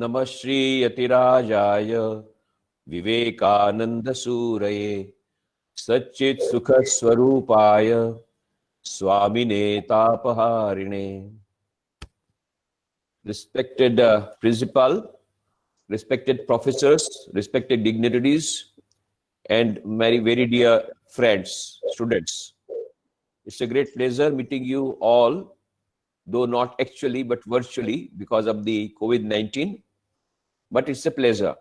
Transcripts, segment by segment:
नमः श्री यतिराजाय विवेकानंद सूरये सच्चित् सुख स्वरूपाय स्वामिने तापहारिणे. Respected principal, respected professors, respected dignitaries, and my very dear friends, students. It's a great pleasure meeting you all, though not actually but virtually because of the COVID-19, but it's a pleasure.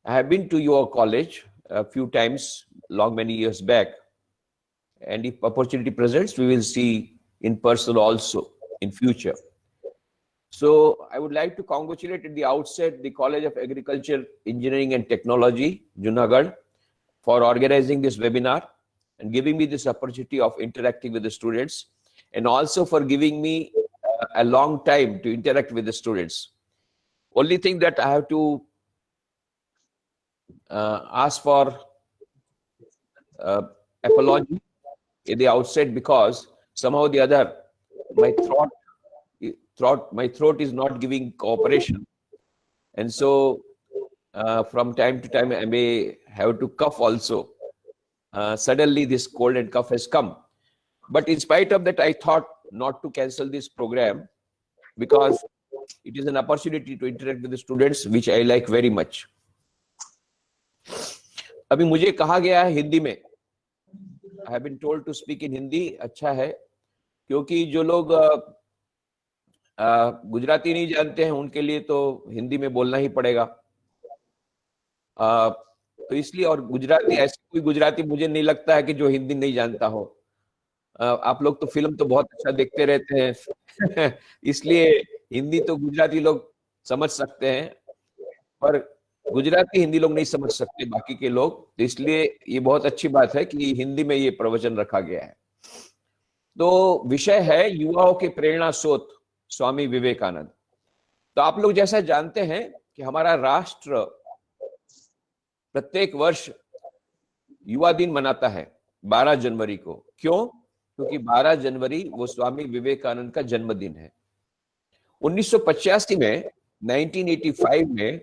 I have been to your college a few times, many years back, and if opportunity presents, we will see in person also in future. So I would like to congratulate at the outset the College of Agriculture, Engineering and Technology, Junagadh, for organizing this webinar and giving me this opportunity of interacting with the students, and also for giving me a long time to interact with the students. Only thing that I have to ask for apology at the outset, because somehow or the other my throat is not giving cooperation, and so from time to time I may have to cough also. Suddenly this cold and cough has come, but in spite of that I thought not to cancel this program, because it is an opportunity to interact with the students, which I like very much. अभी मुझे कहा गया है हिंदी में, I have been told to speak in Hindi. अच्छा है, क्योंकि जो लोग गुजराती नहीं जानते हैं उनके लिए तो हिंदी में बोलना ही पड़ेगा. तो इसलिए, और गुजराती, ऐसे कोई गुजराती मुझे नहीं लगता है कि जो हिंदी नहीं जानता हो. आप लोग तो फिल्म तो बहुत अच्छा देखते रहते हैं इसलिए हिंदी तो गुजराती लोग समझ सकते हैं, पर गुजराती हिंदी लोग नहीं समझ सकते बाकी के लोग. तो इसलिए ये बहुत अच्छी बात है कि हिंदी में ये प्रवचन रखा गया है. तो विषय है युवाओं के प्रेरणा स्रोत स्वामी विवेकानंद. तो आप लोग जैसा जानते हैं कि हमारा राष्ट्र प्रत्येक वर्ष युवा दिन मनाता है 12 जनवरी को. क्यों? क्योंकि 12 जनवरी वो स्वामी विवेकानंद का जन्मदिन है. 1985 में 1985 में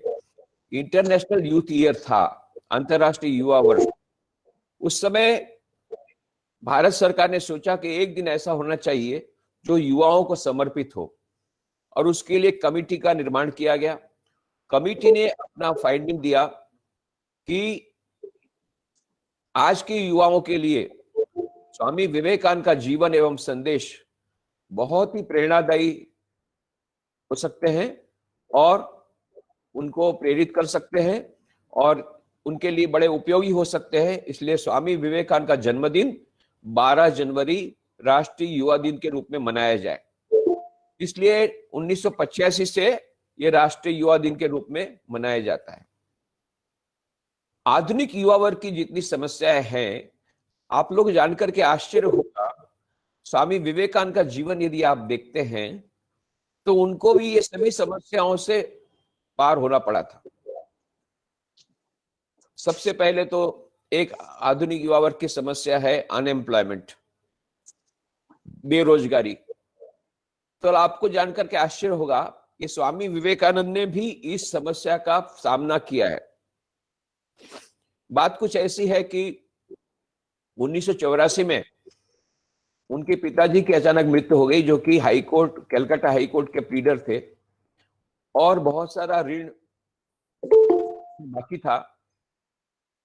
इंटरनेशनल यूथ ईयर था, अंतरराष्ट्रीय युवा वर्ष. उस समय भारत सरकार ने सोचा कि एक दिन ऐसा होना चाहिए जो युवाओं को समर्पित हो, और उसके लिए कमेटी का निर्माण किया गया. कमेटी ने अपना फाइंडिंग दिया कि आज के युवाओं के लिए स्वामी विवेकानंद का जीवन एवं संदेश बहुत ही प्रेरणादायी हो सकते हैं और उनको प्रेरित कर सकते हैं और उनके लिए बड़े उपयोगी हो सकते हैं. इसलिए स्वामी विवेकानंद का जन्मदिन 12 जनवरी राष्ट्रीय युवा दिन के रूप में मनाया जाए. इसलिए 1985 से ये राष्ट्रीय युवा दिन के रूप में मनाया जाता है. आधुनिक युवा वर्ग की जितनी समस्याएं हैं, आप लोग जानकर के आश्चर्य होगा. स्वामी विवेकानंद का जीवन यदि आप देखते हैं तो उनको भी ये सभी समस्याओं से पार होना पड़ा था. सबसे पहले तो एक आधुनिक युवा वर्ग की समस्या है अनएम्प्लॉयमेंट, बेरोजगारी. तो आपको जानकर के आश्चर्य होगा कि स्वामी विवेकानंद ने भी इस समस्या का सामना किया है. बात कुछ ऐसी है कि 1984 में उनके पिताजी की अचानक मृत्यु हो गई, जो कि हाईकोर्ट, कलकत्ता हाईकोर्ट के प्लीडर थे, और बहुत सारा ऋण बाकी था.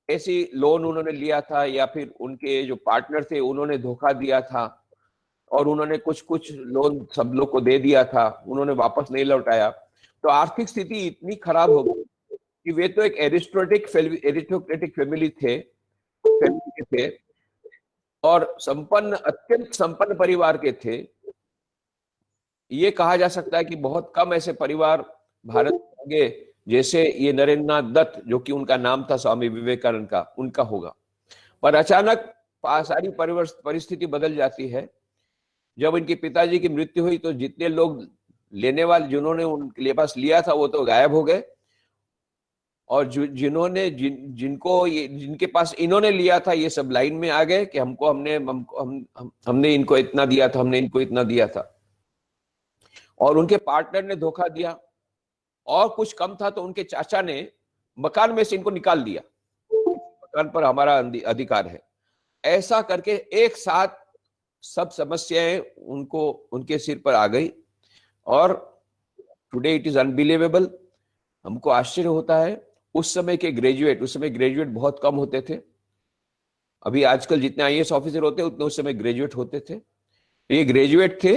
ऐसी लोन उन्होंने लिया था या फिर उनके जो पार्टनर थे उन्होंने धोखा दिया था और उन्होंने कुछ लोन सब लोग को दे दिया था, उन्होंने वापस नहीं लौटाया. तो आर्थिक स्थिति इतनी खराब हो गई कि वे तो एक एरिस्टोक्रेटिक फैमिली के थे और अत्यंत संपन्न परिवार के थे. ये कहा जा सकता है कि बहुत कम ऐसे परिवार भारत होंगे जैसे ये नरेंद्रनाथ दत्त, जो कि उनका नाम था स्वामी विवेकानंद का, उनका होगा. पर अचानक सारी परिस्थिति बदल जाती है. जब इनके पिताजी की मृत्यु हुई तो जितने लोग लेने वाले, जिन्होंने उनके पास लिया था, वो तो गायब हो गए, और जिनके पास इन्होंने लिया था ये सब लाइन में आ गए कि हमने इनको इतना दिया था, हमने इनको इतना दिया था, और उनके पार्टनर ने धोखा दिया. और कुछ कम था तो उनके चाचा ने मकान में से इनको निकाल दिया, मकान पर हमारा अधिकार है। ऐसा करके एक साथ सब समस्याएं उनको उनके सिर पर आ गई। और टुडे इट इज अनबिलीवेबल, हमको आश्चर्य होता है। उस समय ग्रेजुएट बहुत कम होते थे। अभी आजकल जितने आईएएस ऑफिसर होते हैं उतने उस समय ग्रेजुएट होते थे। ये ग्रेजुएट थे,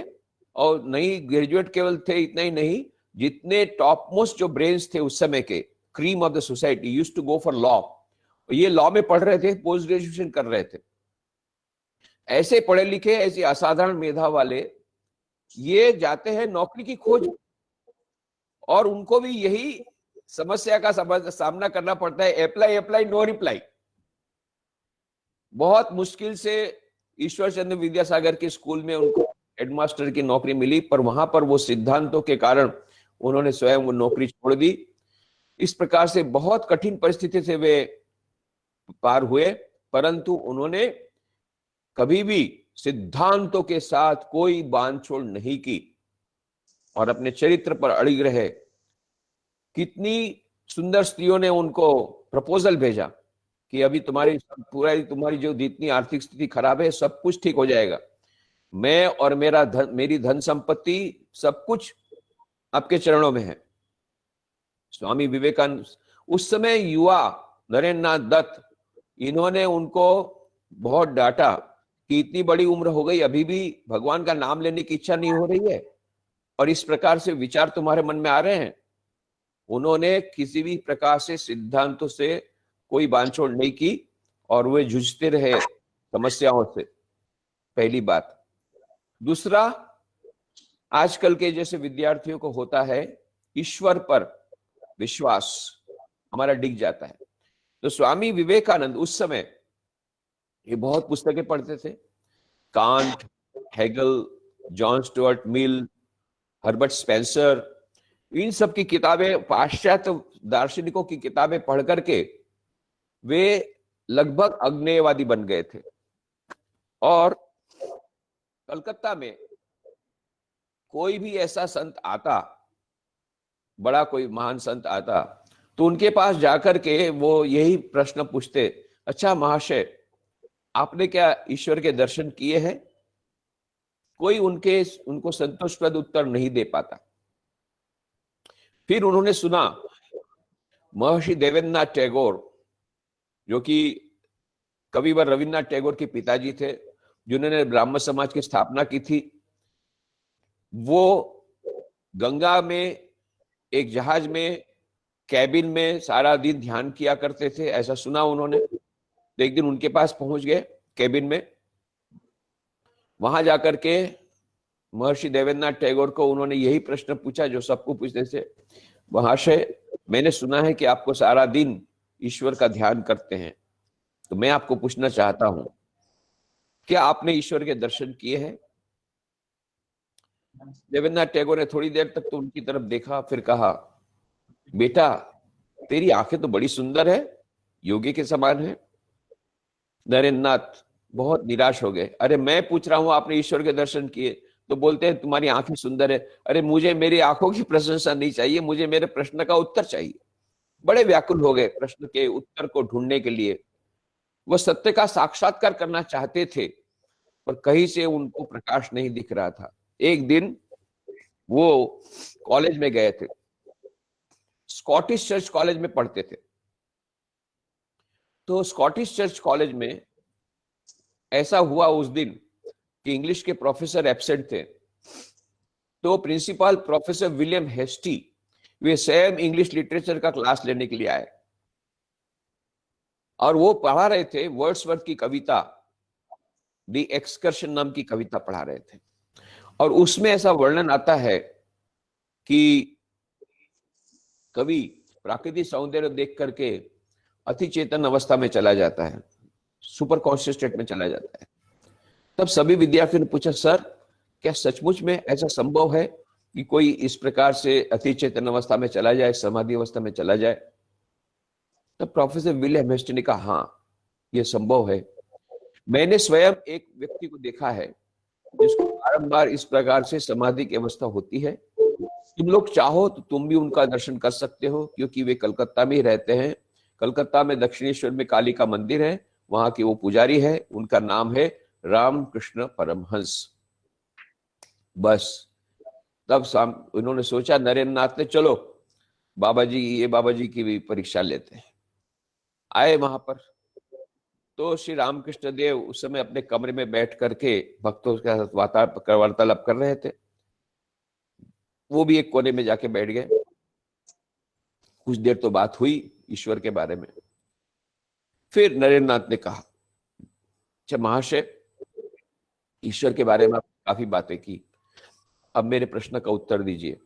और नहीं ग्रेजुएट केवल थे, इतना ही नहीं, जितने टॉप मोस्ट जो ब्रेन्स थे उस समय के, cream of the society, used to go for law. ये लॉ में पढ़ रहे थे, पोस्ट ग्रेजुएशन कर रहे थे। ऐसे पढ़े लिखे, ऐसे असाधारण मेधा वाले ये जाते हैं नौकरी की खोज, और उनको भी यही समस्या का सामना करना पड़ता है, अप्लाई अप्लाई नो रिप्लाई। बहुत मुश्किल से ईश्वर चंद्र विद्यासागर के स्कूल में उनको हेडमास्टर की नौकरी मिली, पर वहां पर वो सिद्धांतों के कारण उन्होंने स्वयं वो नौकरी छोड़ दी। इस प्रकार से बहुत कठिन परिस्थिति से वे पार हुए, परंतु उन्होंने कभी भी सिद्धांतों के साथ कोई बांधछोड़ नहीं की और अपने चरित्र पर अड़िग रहे। कितनी सुंदर स्त्रियों ने उनको प्रपोजल भेजा कि अभी तुम्हारी जो जितनी आर्थिक स्थिति खराब है सब कुछ ठीक हो जाएगा, मैं और मेरी धन संपत्ति सब कुछ आपके चरणों में है। स्वामी विवेकानंद उस समय युवा नरेंद्र नाथ दत्त, इन्होंने उनको बहुत डांटा कि इतनी बड़ी उम्र हो गई, अभी भी भगवान का नाम लेने की इच्छा नहीं हो रही है और इस प्रकार से विचार तुम्हारे मन में आ रहे हैं। उन्होंने किसी भी प्रकार से सिद्धांतों से कोई बांधछोड़ नहीं की और वे जूझते रहे समस्याओं से, पहली बात। दूसरा, आजकल के जैसे विद्यार्थियों को होता है, ईश्वर पर विश्वास हमारा डिग जाता है। तो स्वामी विवेकानंद उस समय ये बहुत पुस्तकें पढ़ते थे, Kant, Hegel, John Stuart Mill, Herbert Spencer, इन सब की किताबें, पाश्चात्य दार्शनिकों की किताबें पढ़ करके वे लगभग अज्ञेयवादी बन गए थे। और कलकत्ता में कोई भी ऐसा संत आता, बड़ा कोई महान संत आता, तो उनके पास जाकर के वो यही प्रश्न पूछते, अच्छा महाशय, आपने क्या ईश्वर के दर्शन किए हैं? कोई उनको संतोषप्रद उत्तर नहीं दे पाता। फिर उन्होंने सुना महर्षि देवेंद्रनाथ टैगोर, जो कि कविवर रविन्द्रनाथ टैगोर के पिताजी थे, जिन्होंने ब्राह्मण समाज की स्थापना की थी, वो गंगा में एक जहाज में कैबिन में सारा दिन ध्यान किया करते थे, ऐसा सुना उन्होंने। तो एक दिन उनके पास पहुंच गए कैबिन में, वहां जाकर के महर्षि देवेंद्रनाथ टैगोर को उन्होंने यही प्रश्न पूछा जो सबको पूछते थे, महाशय, मैंने सुना है कि आपको सारा दिन ईश्वर का ध्यान करते हैं, तो मैं आपको पूछना चाहता हूं, क्या आपने ईश्वर के दर्शन किए हैं? देवेंद्रनाथ टैगोर ने थोड़ी देर तक तो उनकी तरफ देखा, फिर कहा, बेटा, तेरी आंखें तो बड़ी सुंदर है, योगी के समान है। नरेंद्र नाथ बहुत निराश हो गए। अरे मैं पूछ रहा हूं आपने ईश्वर के दर्शन किए, तो बोलते हैं तुम्हारी आंखें सुंदर है। अरे मुझे मेरी आंखों की प्रशंसा नहीं चाहिए, मुझे मेरे प्रश्न का उत्तर चाहिए। बड़े व्याकुल हो गए प्रश्न के उत्तर को ढूंढने के लिए। वह सत्य का साक्षात्कार करना चाहते थे, पर कहीं से उनको प्रकाश नहीं दिख रहा था। एक दिन वो कॉलेज में गए थे, स्कॉटिश चर्च कॉलेज में पढ़ते थे। तो स्कॉटिश चर्च कॉलेज में ऐसा हुआ उस दिन कि इंग्लिश के प्रोफेसर एब्सेंट थे, तो प्रिंसिपल प्रोफेसर विलियम हेस्टी वे स्वयं इंग्लिश लिटरेचर का क्लास लेने के लिए आए और वो पढ़ा रहे थे वर्ड्सवर्थ की कविता द एक्सकर्शन नाम की कविता पढ़ा रहे थे। और उसमें ऐसा वर्णन आता है कि कवि प्राकृतिक सौंदर्य देख करके अति चेतन अवस्था में चला जाता है, सुपर कॉन्शियस स्टेट में चला जाता है। तब सभी विद्यार्थियों ने पूछा, सर, क्या सचमुच में ऐसा संभव है कि कोई इस प्रकार से अति चेतन अवस्था में चला जाए, समाधि अवस्था में चला जाए? तब प्रोफेसर विलियम हेस्टी ने कहा, हाँ, यह संभव है। मैंने स्वयं एक व्यक्ति को देखा है जिसको बारंबार इस प्रकार से समाधि की अवस्था होती है, तुम लोग चाहो तो तुम भी उनका दर्शन कर सकते हो, क्योंकि वे कलकत्ता में ही रहते हैं। कलकत्ता में दक्षिणेश्वर में काली का मंदिर है, वहां के वो पुजारी है, उनका नाम है रामकृष्ण परमहंस। बस तब उन्होंने सोचा, नरेंद्र नाथ ने, चलो बाबा जी, ये बाबा जी की भी परीक्षा लेते हैं। आए वहां पर, तो श्री रामकृष्ण देव उस समय अपने कमरे में बैठ करके भक्तों के साथ वार्तालाप कर रहे थे। वो भी एक कोने में जाके बैठ गए। कुछ देर तो बात हुई ईश्वर के बारे में। फिर नरेंद्र नाथ ने कहा, अच्छा महाशय, ईश्वर के बारे में आपने काफी बातें की, अब मेरे प्रश्न का उत्तर दीजिए।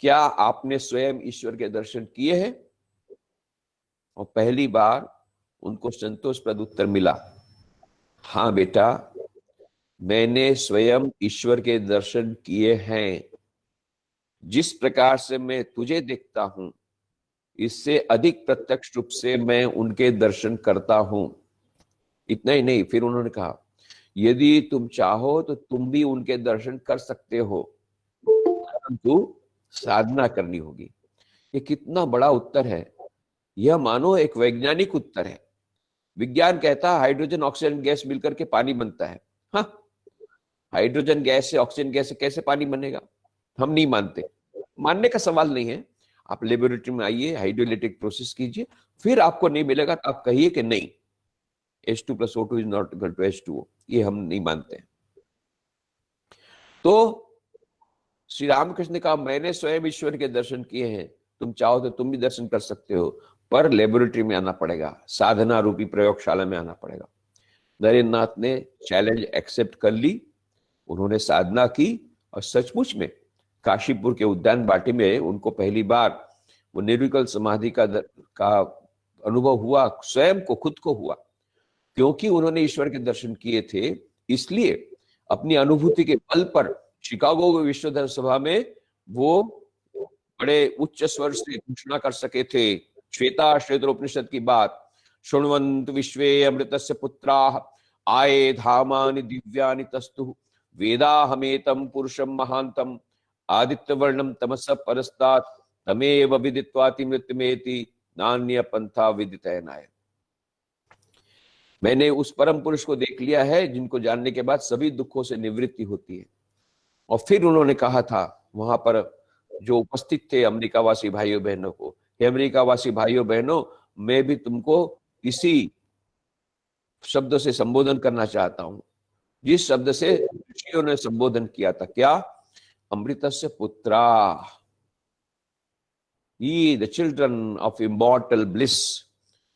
क्या आपने स्वयं ईश्वर के दर्शन किए हैं? और पहली बार उनको संतोषप्रद उत्तर मिला, हाँ बेटा, मैंने स्वयं ईश्वर के दर्शन किए हैं। जिस प्रकार से मैं तुझे देखता हूं, इससे अधिक प्रत्यक्ष रूप से मैं उनके दर्शन करता हूं। इतना ही नहीं, फिर उन्होंने कहा, यदि तुम चाहो तो तुम भी उनके दर्शन कर सकते हो, परंतु साधना करनी होगी। ये कितना बड़ा उत्तर है! यह मानो एक वैज्ञानिक उत्तर है। विज्ञान कहता है हाइड्रोजन ऑक्सीजन गैस मिलकर के पानी बनता है। हाँ, हाइड्रोजन गैस से ऑक्सीजन गैस से कैसे पानी बनेगा? हम नहीं मानते। मानने का सवाल नहीं है। आप लेबोरेटरी में आइए, हाइड्रोलिटिक प्रोसेस कीजिए, फिर आपको नहीं मिलेगा तो आप कहिए कि नहीं, H2 + O2 is not equal to H2O। ये हम नहीं मानते। तो श्री रामकृष्ण ने कहा, मैंने स्वयं ईश्वर के दर्शन किए हैं, तुम चाहो तो तुम भी दर्शन कर सकते हो, पर लेबोरेटरी में आना पड़ेगा, साधना रूपी प्रयोगशाला में आना पड़ेगा। नरेंद्र नाथ ने चैलेंज एक्सेप्ट कर ली। उन्होंने साधना की और सचमुच में काशीपुर के उद्यान बाटी में उनको पहली बार वो निर्विकल्प समाधि का अनुभव हुआ, स्वयं को, खुद को हुआ। क्योंकि उन्होंने ईश्वर के दर्शन किए थे, इसलिए अपनी अनुभूति के बल पर शिकागो विश्व धर्म सभा में वो बड़े उच्च स्वर से घोषणा कर सके थे, श्वेताश्वेतरोपनिषद की बात, शृण्वन्तु विश्वे अमृतस्य पुत्राः आये धामानि दिव्यानि तस्तु वेदाहमेतं पुरुषं महान्तम् आदित्यवर्णं तमसः परस्तात् तमेव विदित्वाति मृत्युमेति नान्य पंथा विदितयनाय। मैंने उस परम पुरुष को देख लिया है जिनको जानने के बाद सभी दुखों से निवृत्ति होती है। और फिर उन्होंने कहा था वहां पर जो उपस्थित थे अमेरिकावासी भाइयों बहनों को, अमेरिकावासी भाइयों बहनों, मैं भी तुमको इसी शब्द से संबोधन करना चाहता हूं जिस शब्द से ऋषियों ने संबोधन किया था। क्या? अमृतस्य पुत्रा, ye the children of immortal bliss,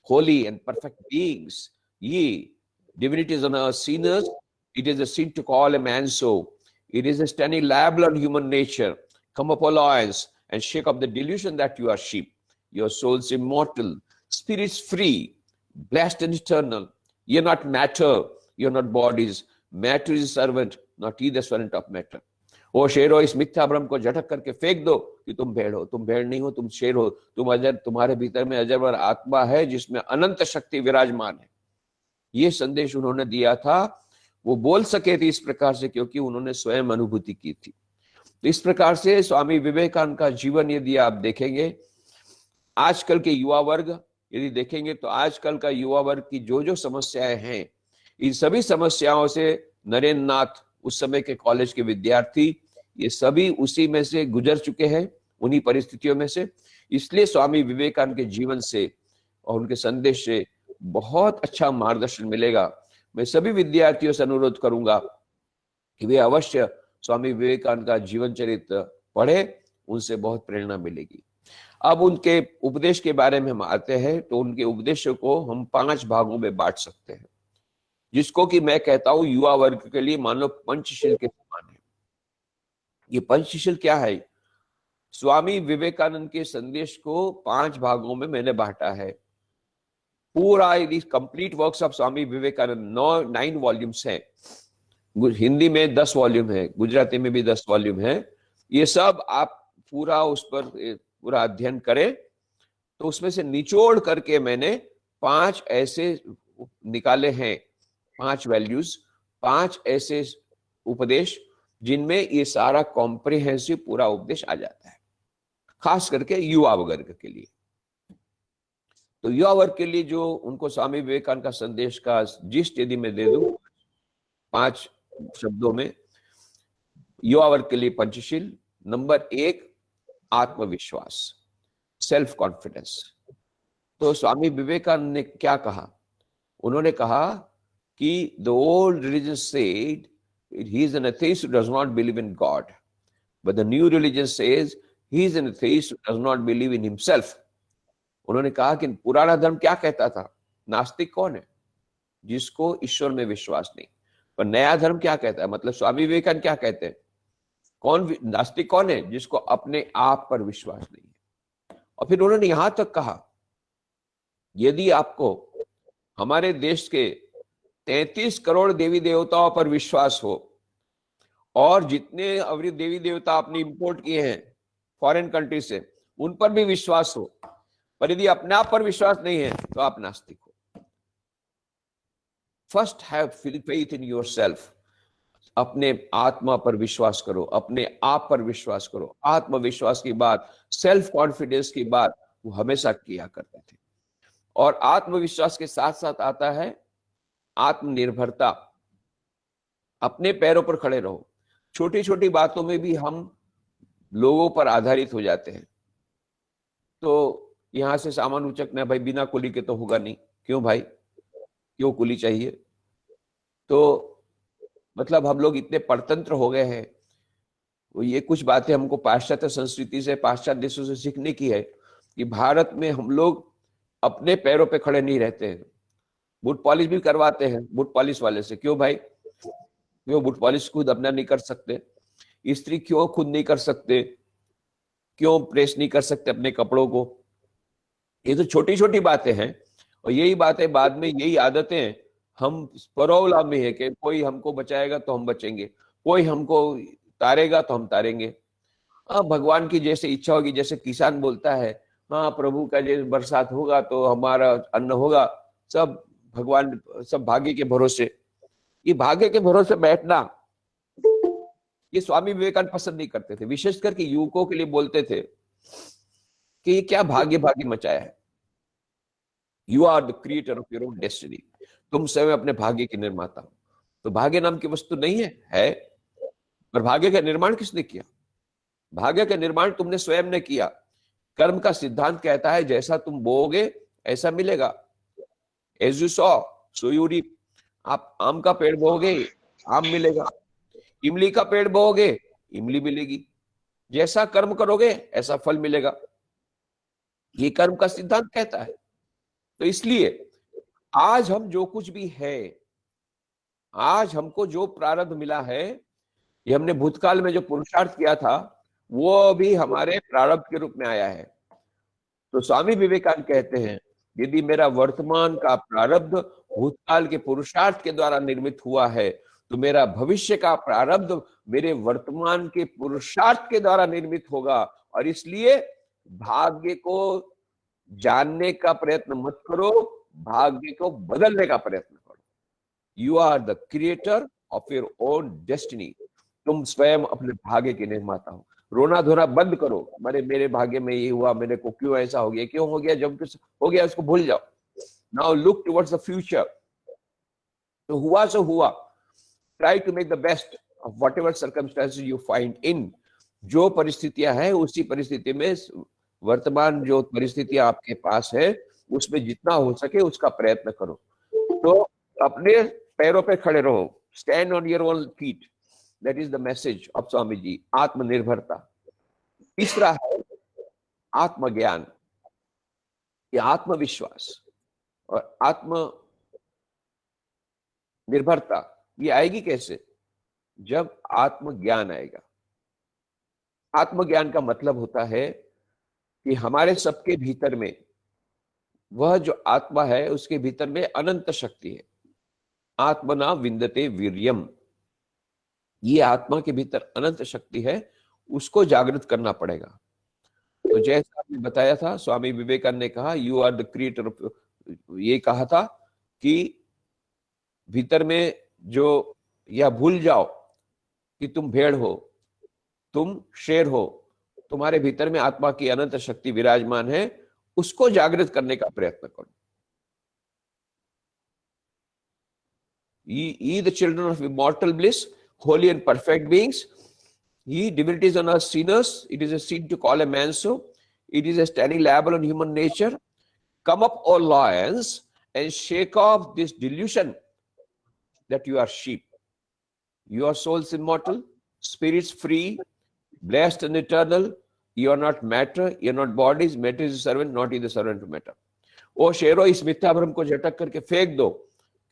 holy and perfect beings, ye divinities on earth, sinners, it is a sin to call a man so. It is a standing libel on human nature. Come up, alliance, and shake off the delusion that you are sheep. Your soul's immortal, spirit's free, blessed and eternal. You're not matter, you're not bodies. Matter is a servant, not ye the servant of matter. ओ शेर इस मिथ्या भ्रम को झटक करके फेंक दो कि तुम भेड़ हो। तुम भेड़ नहीं हो, तुम शेर हो, तुम अजर, तुम्हारे भीतर में अजर आत्मा है जिसमें अनंत शक्ति विराजमान है। ये संदेश उन्होंने दिया था। वो बोल सके थे इस प्रकार से क्योंकि उन्होंने स्वयं अनुभूति की थी। तो इस प्रकार से स्वामी विवेकानंद का जीवन यदि आप देखेंगे, आजकल के युवा वर्ग यदि देखेंगे तो आजकल का युवा वर्ग की जो जो समस्याएं हैं, इन सभी समस्याओं से नरेंद्र नाथ, उस समय के कॉलेज के विद्यार्थी, ये सभी उसी में से गुजर चुके हैं, उन्हीं परिस्थितियों में से। इसलिए स्वामी विवेकानंद के जीवन से और उनके संदेश से बहुत अच्छा मार्गदर्शन मिलेगा। मैं सभी विद्यार्थियों से अनुरोध करूंगा कि वे अवश्य स्वामी विवेकानंद का जीवन चरित्र पढ़े, उनसे बहुत प्रेरणा मिलेगी। अब उनके उपदेश के बारे में हम आते हैं, तो उनके उपदेशों को हम 5 भागों में बांट सकते हैं, जिसको कि मैं कहता हूं युवा वर्ग के लिए मान लो पंचशील के समान है। ये पंचशील क्या है? स्वामी विवेकानंद के संदेश को 5 भागों में मैंने बांटा है। पूरा यदि complete works of Swami Vivekananda 9 volumes हैं, हिंदी में 10 वॉल्यूम है, गुजराती में भी 10 वॉल्यूम है। ये सब आप पूरा उस पर पूरा अध्ययन करें तो उसमें से निचोड़ करके मैंने 5 ऐसे निकाले हैं, 5 वैल्यूज, 5 ऐसे उपदेश जिनमें ये सारा कॉम्प्रिहेंसिव पूरा उपदेश आ जाता है, खास करके युवा वर्ग के लिए। तो युवा वर्ग के लिए जो उनको स्वामी विवेकानंद का संदेश का जिस्ट यदि मैं दे दूं 5 शब्दों में, युवा वर्ग के लिए पंचशील, नंबर 1 आत्मविश्वास, सेल्फ कॉन्फिडेंस। तो स्वामी विवेकानंद ने क्या कहा? उन्होंने कहा कि the old religion said he is an atheist who does not believe in God, but the new religion says he is an atheist who does not believe in himself. उन्होंने कहा कि पुराना धर्म क्या कहता था? नास्तिक कौन है? जिसको ईश्वर में विश्वास नहीं। पर नया धर्म क्या कहता है? मतलब स्वामी विवेकानंद क्या कहते हैं? कौन नास्तिक कौन है? जिसको अपने आप पर विश्वास नहीं है। और फिर उन्होंने यहां तक कहा, यदि आपको हमारे देश के 33 करोड़ देवी देवताओं पर विश्वास हो और जितने अवृत देवी देवता आपने इंपोर्ट किए हैं फॉरेन कंट्री से, उन पर भी विश्वास हो, पर यदि अपने आप पर विश्वास नहीं है तो आप नास्तिक हो। First have faith in yourself. अपने आत्मा पर विश्वास करो, अपने आप पर विश्वास करो। आत्मविश्वास की बात, सेल्फ कॉन्फिडेंस की बात वो हमेशा किया करते थे। और आत्मविश्वास के साथ साथ आता है आत्मनिर्भरता। अपने पैरों पर खड़े रहो। छोटी छोटी बातों में भी हम लोगों पर आधारित हो जाते हैं। तो यहां से सामान उचकना, भाई बिना कुली के तो होगा नहीं। क्यों भाई, क्यों कुली चाहिए? तो मतलब हम लोग इतने परतंत्र हो गए हैं। ये कुछ बातें हमको पाश्चात्य संस्कृति से, पाश्चात्य देशों से सीखने की है कि भारत में हम लोग अपने पैरों पे खड़े नहीं रहते हैं। बूट पॉलिश भी करवाते हैं बूट पॉलिश वाले से। क्यों भाई? क्यों बूट पॉलिश खुद अपना नहीं कर सकते? इस्त्री क्यों खुद नहीं कर सकते? क्यों प्रेस नहीं कर सकते अपने कपड़ों को? ये तो छोटी छोटी बातें हैं। और यही बातें बाद में, यही आदतें हम परोवलामी है कि कोई हमको बचाएगा तो हम बचेंगे, कोई हमको तारेगा तो हम तारेंगे। हाँ, भगवान की जैसे इच्छा होगी। जैसे किसान बोलता है, हाँ प्रभु का जैसे बरसात होगा तो हमारा अन्न होगा। सब भगवान, सब भाग्य के भरोसे। ये भाग्य के भरोसे बैठना, ये स्वामी विवेकानंद पसंद नहीं करते थे। विशेष करके युवकों के लिए बोलते थे कि ये क्या भाग्य भाग्य मचाया है। You are the creator of your own destiny. तुम स्वयं अपने भाग्य के निर्माता हो। तो भाग्य नाम की वस्तु नहीं है, पर भाग्य का निर्माण किसने किया? भाग्य का निर्माण तुमने स्वयं ने किया। कर्म का सिद्धांत कहता है जैसा तुम बोओगे ऐसा मिलेगा। As you sow so you reap. आप आम का पेड़ बोओगे, आम मिलेगा। इमली का पेड़ बोओगे, इमली मिलेगी। जैसा कर्म करोगे ऐसा फल मिलेगा। ये कर्म का सिद्धांत कहता है। तो इसलिए आज हम जो कुछ भी है, आज हमको जो प्रारब्ध मिला है, ये हमने भूतकाल में जो पुरुषार्थ किया था वो भी हमारे प्रारब्ध के रूप में आया है। तो स्वामी विवेकानंद कहते हैं, यदि मेरा वर्तमान का प्रारब्ध भूतकाल के पुरुषार्थ के द्वारा निर्मित हुआ है, तो मेरा भविष्य का प्रारब्ध मेरे वर्तमान के पुरुषार्थ के द्वारा निर्मित होगा। और इसलिए भाग्य को जानने का प्रयत्न मत करो, भाग्य को बदलने का प्रयत्न करो। You are the creator of your own destiny. तुम स्वयं अपने भाग्य के निर्माता हो। रोना धोना बंद करो, मेरे भाग्य में ये हुआ, मेरे को क्यों ऐसा हो गया, क्यों हो गया? जब कुछ हो गया उसको भूल जाओ। Now look towards the future. तो हुआ सो हुआ। Try to make the best of whatever circumstances you find in. जो परिस्थितियां हैं उसी परिस्थिति में, वर्तमान जो परिस्थितियां आपके पास है उसमें जितना हो सके उसका प्रयत्न करो। तो अपने पैरों पे खड़े रहो। Stand on your own feet. That is the message of Swami ji. आत्मनिर्भरता। तीसरा है आत्मज्ञान। ये आत्मविश्वास और आत्म निर्भरता ये आएगी कैसे? जब आत्मज्ञान आएगा। आत्मज्ञान का मतलब होता है कि हमारे सबके भीतर में, वह जो आत्मा है उसके भीतर में अनंत शक्ति है। आत्मना विंदते वीर्यम। ये आत्मा के भीतर अनंत शक्ति है, उसको जागृत करना पड़ेगा। तो जैसा आपने बताया था, स्वामी विवेकानंद ने कहा you are the creator of, ये कहा था कि भीतर में जो, या भूल जाओ कि तुम भेड़ हो, तुम शेर हो, तुम्हारे भीतर में आत्मा की अनंत शक्ति विराजमान है, उसको जागृत करने का प्रयत्न करो। Ye the children of immortal bliss, holy and perfect beings, ye divinities on us sinners, it is a sin to call a man so, it is a standing label on human nature. Come up, O lions, and shake off this delusion that you are sheep. Your souls immortal, spirits free, blessed and eternal. You are not matter, you are not bodies, matter is a servant, not is the servant to matter. ओ शेरो, इस मिथ्या भ्रम को झटक करके फेंक दो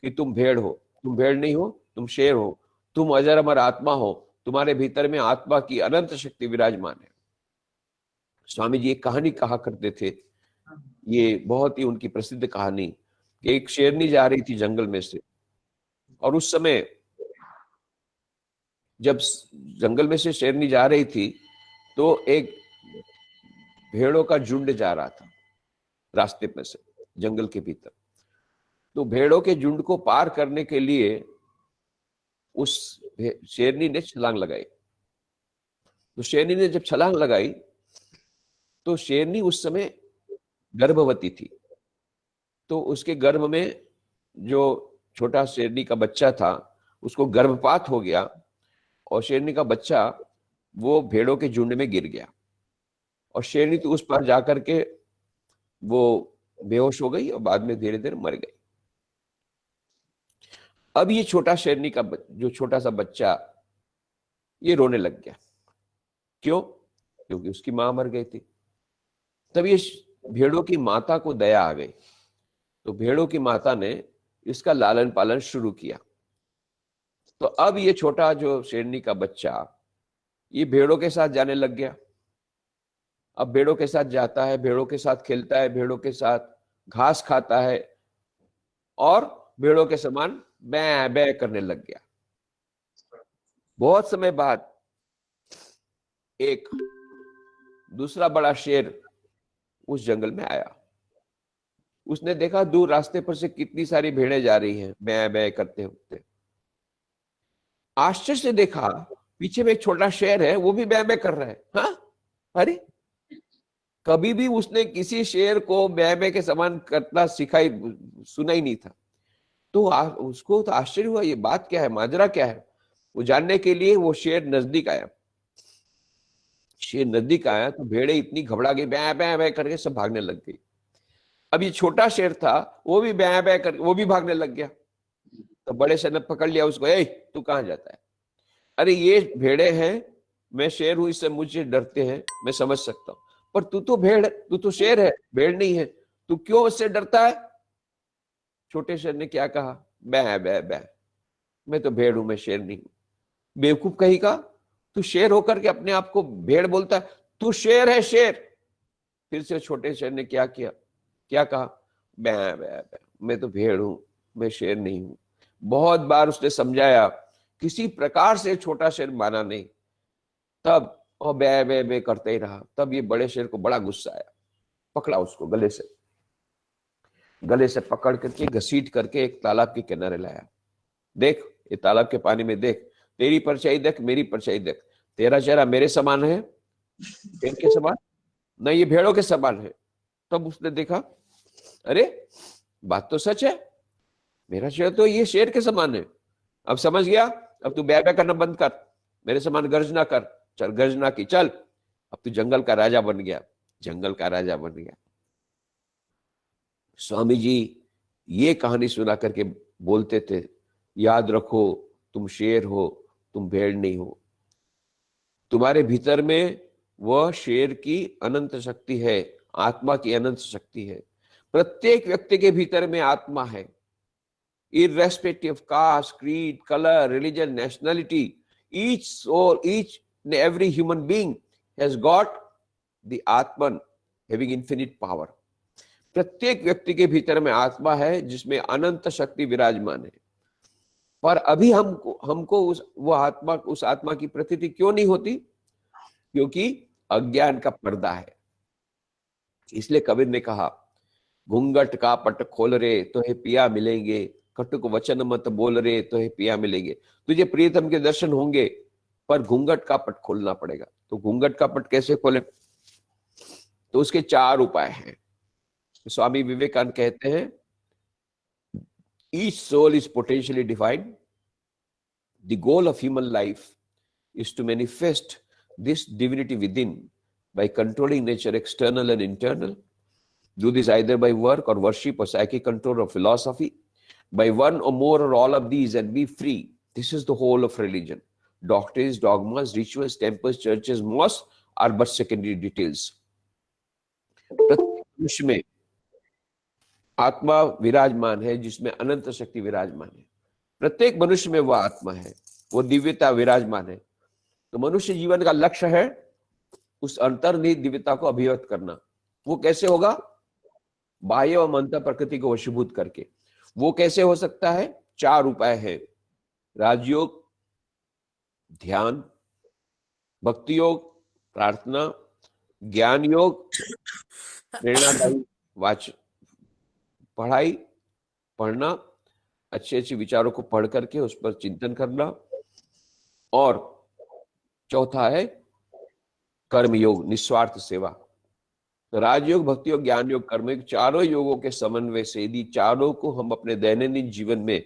कि तुम भेड़ हो। तुम भेड़ नहीं हो, तुम शेर हो, तुम अजर अमर आत्मा हो, तुम्हारे भीतर में आत्मा की अनंत शक्ति विराजमान है। स्वामी जी एक कहानी कहा करते थे, ये बहुत ही उनकी प्रसिद्ध कहानी, कि एक शेरनी जा रही थी जंगल में से, और उस समय जब जंगल में से शेरनी जा रही थी तो एक भेड़ों का झुंड जा रहा था रास्ते पर से जंगल के भीतर। तो भेड़ों के झुंड को पार करने के लिए उस शेरनी ने छलांग लगाई। तो शेरनी ने जब छलांग लगाई तो शेरनी उस समय गर्भवती थी। तो उसके गर्भ में जो छोटा शेरनी का बच्चा था उसको गर्भपात हो गया, और शेरनी का बच्चा वो भेड़ों के झुंड में गिर गया, और शेरनी तो उस पर जाकर के वो बेहोश हो गई और बाद में धीरे धीरे मर गई। अब ये छोटा शेरनी का जो छोटा सा बच्चा ये रोने लग गया। क्यों? क्योंकि उसकी मां मर गई थी। तब ये भेड़ों की माता को दया आ गई, तो भेड़ों की माता ने इसका लालन पालन शुरू किया। तो अब ये छोटा जो शेरनी का बच्चा ये भेड़ों के साथ जाने लग गया। अब भेड़ों के साथ जाता है, भेड़ों के साथ खेलता है, भेड़ों के साथ घास खाता है, और भेड़ों के समान बै बै करने लग गया। बहुत समय बाद एक दूसरा बड़ा शेर उस जंगल में आया। उसने देखा दूर रास्ते पर से कितनी सारी भेड़ें जा रही हैं बै बै करते हुए। आश्चर्य से देखा पीछे में एक छोटा शेर है, वो भी बै बै कर रहा है। हाँ, अरे कभी भी उसने किसी शेर को बै बै के समान करना सुना ही नहीं था। तो उसको तो आश्चर्य हुआ, ये बात क्या है, माजरा क्या है। वो जानने के लिए वो शेर नजदीक आया। शेर नजदीक आया तो भेड़े इतनी घबरा गई, बै बै बै करके सब भागने लग गई। अब ये छोटा शेर था, वो भी बै बै कर वो भी भागने लग गया। तो बड़े शेर ने पकड़ लिया उसको, ए तू कहां जाता है? अरे ये भेड़े हैं, मैं शेर हूं, इससे मुझे डरते हैं, मैं समझ सकता हूं, पर तू तो भेड़, तू तो शेर है, भेड़ नहीं है, तू क्यों उससे डरता है? छोटे शेर ने क्या कहा, बै बै बै, मैं तो भेड़ हूं, मैं शेर नहीं हूं। बेवकूफ कहीं का, तू शेर होकर के अपने आप को भेड़ बोलता है, तू शेर है, शेर। फिर से छोटे शेर ने क्या किया, क्या कहा, बै बै बै, मैं तो भेड़ हूं, मैं शेर नहीं हूं। बहुत बार उसने समझाया, किसी प्रकार से छोटा शेर माना नहीं। तब और बै बै बै करते ही रहा। तब ये बड़े शेर को बड़ा गुस्सा आया, पकड़ा उसको गले से पकड़ करके घसीट करके एक तालाब के किनारे लाया। देख, ये तालाब के पानी में देख, तेरी परछाई देख, मेरी परछाई देख, तेरा चेहरा मेरे समान है, शेर के समान नहीं, ये भेड़ों के समान है। तब उसने देखा, अरे बात तो सच है, मेरा शेर तो ये शेर के समान है। अब समझ गया, अब तू बै बै करना बंद कर, मेरे समान गर्जना कर। चल, गर्जना की, चल, अब तू जंगल का राजा बन गया, जंगल का राजा बन गया। स्वामी जी ये कहानी सुना करके बोलते थे, याद रखो तुम शेर हो, तुम भेड़ नहीं हो। तुम्हारे भीतर में वह शेर की अनंत शक्ति है, आत्मा की अनंत शक्ति है। प्रत्येक व्यक्ति के भीतर में आत्मा है, irrespective of caste, creed, color, religion, nationality. Each soul, each and every human being has got the Atman having infinite power. प्रत्येक व्यक्ति के भीतर में आत्मा है जिसमें अनंत शक्ति विराजमान है। पर अभी हमको उस आत्मा की प्रतीति क्यों नहीं होती? क्योंकि अज्ञान का पर्दा है। इसलिए कबीर ने कहा, घूंघट का पट खोल रे तो हे पिया मिलेंगे, कटुक वचन मत बोल रे तो हे पिया मिलेंगे। तुझे प्रियतम के दर्शन होंगे पर घूंघट का पट खोलना पड़ेगा। तो घूंघट का पट कैसे खोले? तो उसके 4 उपाय हैं। स्वामी विवेकानंद कहते हैं, each soul is potentially divine, the goal of human life is to manifest this divinity within by controlling nature external and internal. Do this either by work or worship or psychic control or philosophy, by one or more or all of these, and be free. This is the whole of religion. Doctrines, dogmas, rituals, temples, churches, mosques are but secondary details. प्रत्येक मनुष्य में आत्मा विराजमान है, जिसमें अनंत शक्ति विराजमान है। प्रत्येक मनुष्य में वह आत्मा है, वो दिव्यता विराजमान है। तो मनुष्य जीवन का लक्ष्य है उस अंतर्निहित दिव्यता को अभिव्यक्त करना। वो कैसे होगा? बाह्य व अंतर प्रकृति को वशीभूत करके। वो कैसे हो सकता है? 4 उपाय है: राजयोग, ध्यान, भक्ति योग, प्रार्थना, ज्ञान योग, प्रेरणादायी पढ़ाई, पढ़ना, अच्छे अच्छे विचारों को पढ़ करके उस पर चिंतन करना, और चौथा है कर्म योग, निस्वार्थ सेवा। तो राजयोग, भक्ति योग, ज्ञान योग, कर्म योग, चारों योगों के समन्वय से यदि चारों को हम अपने दैनंदिन जीवन में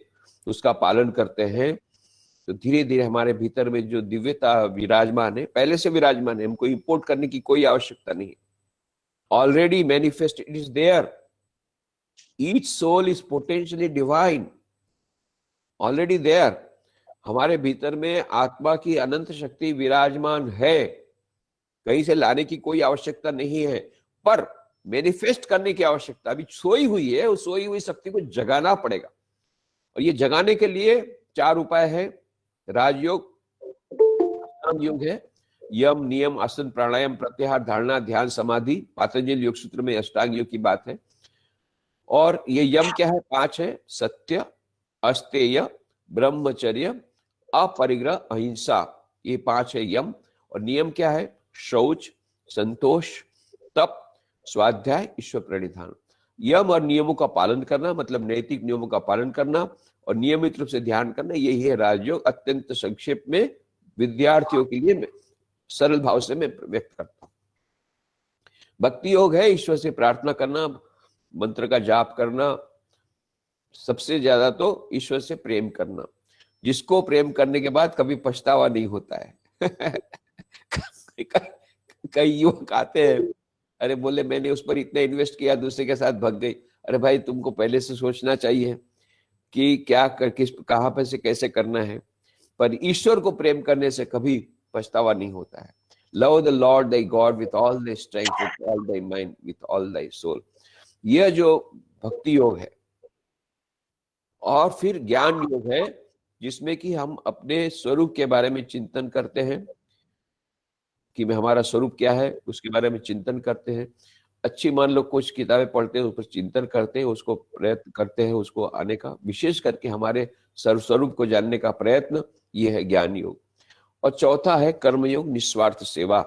उसका पालन करते हैं, तो धीरे धीरे हमारे भीतर में जो दिव्यता विराजमान है, पहले से विराजमान है, हमको इंपोर्ट करने की कोई आवश्यकता नहीं है। Already manifest, it is there. Each soul is potentially divine, already there. हमारे भीतर में आत्मा की अनंत शक्ति विराजमान है, कहीं से लाने की कोई आवश्यकता नहीं है, पर मैनिफेस्ट करने की आवश्यकता। अभी सोई हुई है, उस सोई हुई शक्ति को जगाना पड़ेगा, और ये जगाने के लिए 4 उपाय है। राजयोग, अष्टांग योग है, यम, नियम, आसन, प्राणायाम, प्रत्याहार, धारणा, ध्यान, समाधि। पातंजलि योग सूत्र में अष्टांग योग की बात है। और ये यम क्या है? 5 है: सत्य, अस्तेय, ब्रह्मचर्य, अपरिग्रह, अहिंसा। ये 5 है यम। और नियम क्या है? शौच, संतोष, तप, स्वाध्याय, ईश्वर प्रणिधान। यम और नियमों का पालन करना, मतलब नैतिक नियमों का पालन करना और नियमित रूप से ध्यान करना, यही है राजयोग। अत्यंत संक्षेप में विद्यार्थियों के लिए मैं सरल भाव से मैं व्यक्त करता हूं। भक्ति योग है ईश्वर से प्रार्थना करना, मंत्र का जाप करना, सबसे ज्यादा तो ईश्वर से प्रेम करना, जिसको प्रेम करने के बाद कभी पछतावा नहीं होता है। कई युवक आते हैं, अरे बोले मैंने उस पर इतना इन्वेस्ट किया, दूसरे के साथ भाग गई। अरे भाई, तुमको पहले से सोचना चाहिए कि क्या किस कहां पर से कैसे करना है। पर ईश्वर को प्रेम करने से कभी पछतावा नहीं होता है। Love the Lord thy God with all thy strength, with all thy mind, with all thy soul। यह जो भक्ति योग है। और फिर ज्ञान योग है, जिसमें कि हम अपने स्वरूप के बारे में चिंतन करते हैं कि हमारा स्वरूप क्या है, उसके बारे में चिंतन करते हैं। अच्छी मान लो कुछ किताबें पढ़ते हैं, उस पर चिंतन करते हैं, उसको प्रयत्न करते हैं उसको आने का, विशेष करके हमारे सर्वस्वरूप को जानने का प्रयत्न, ये है ज्ञान योग। और चौथा है कर्म योग, निस्वार्थ सेवा।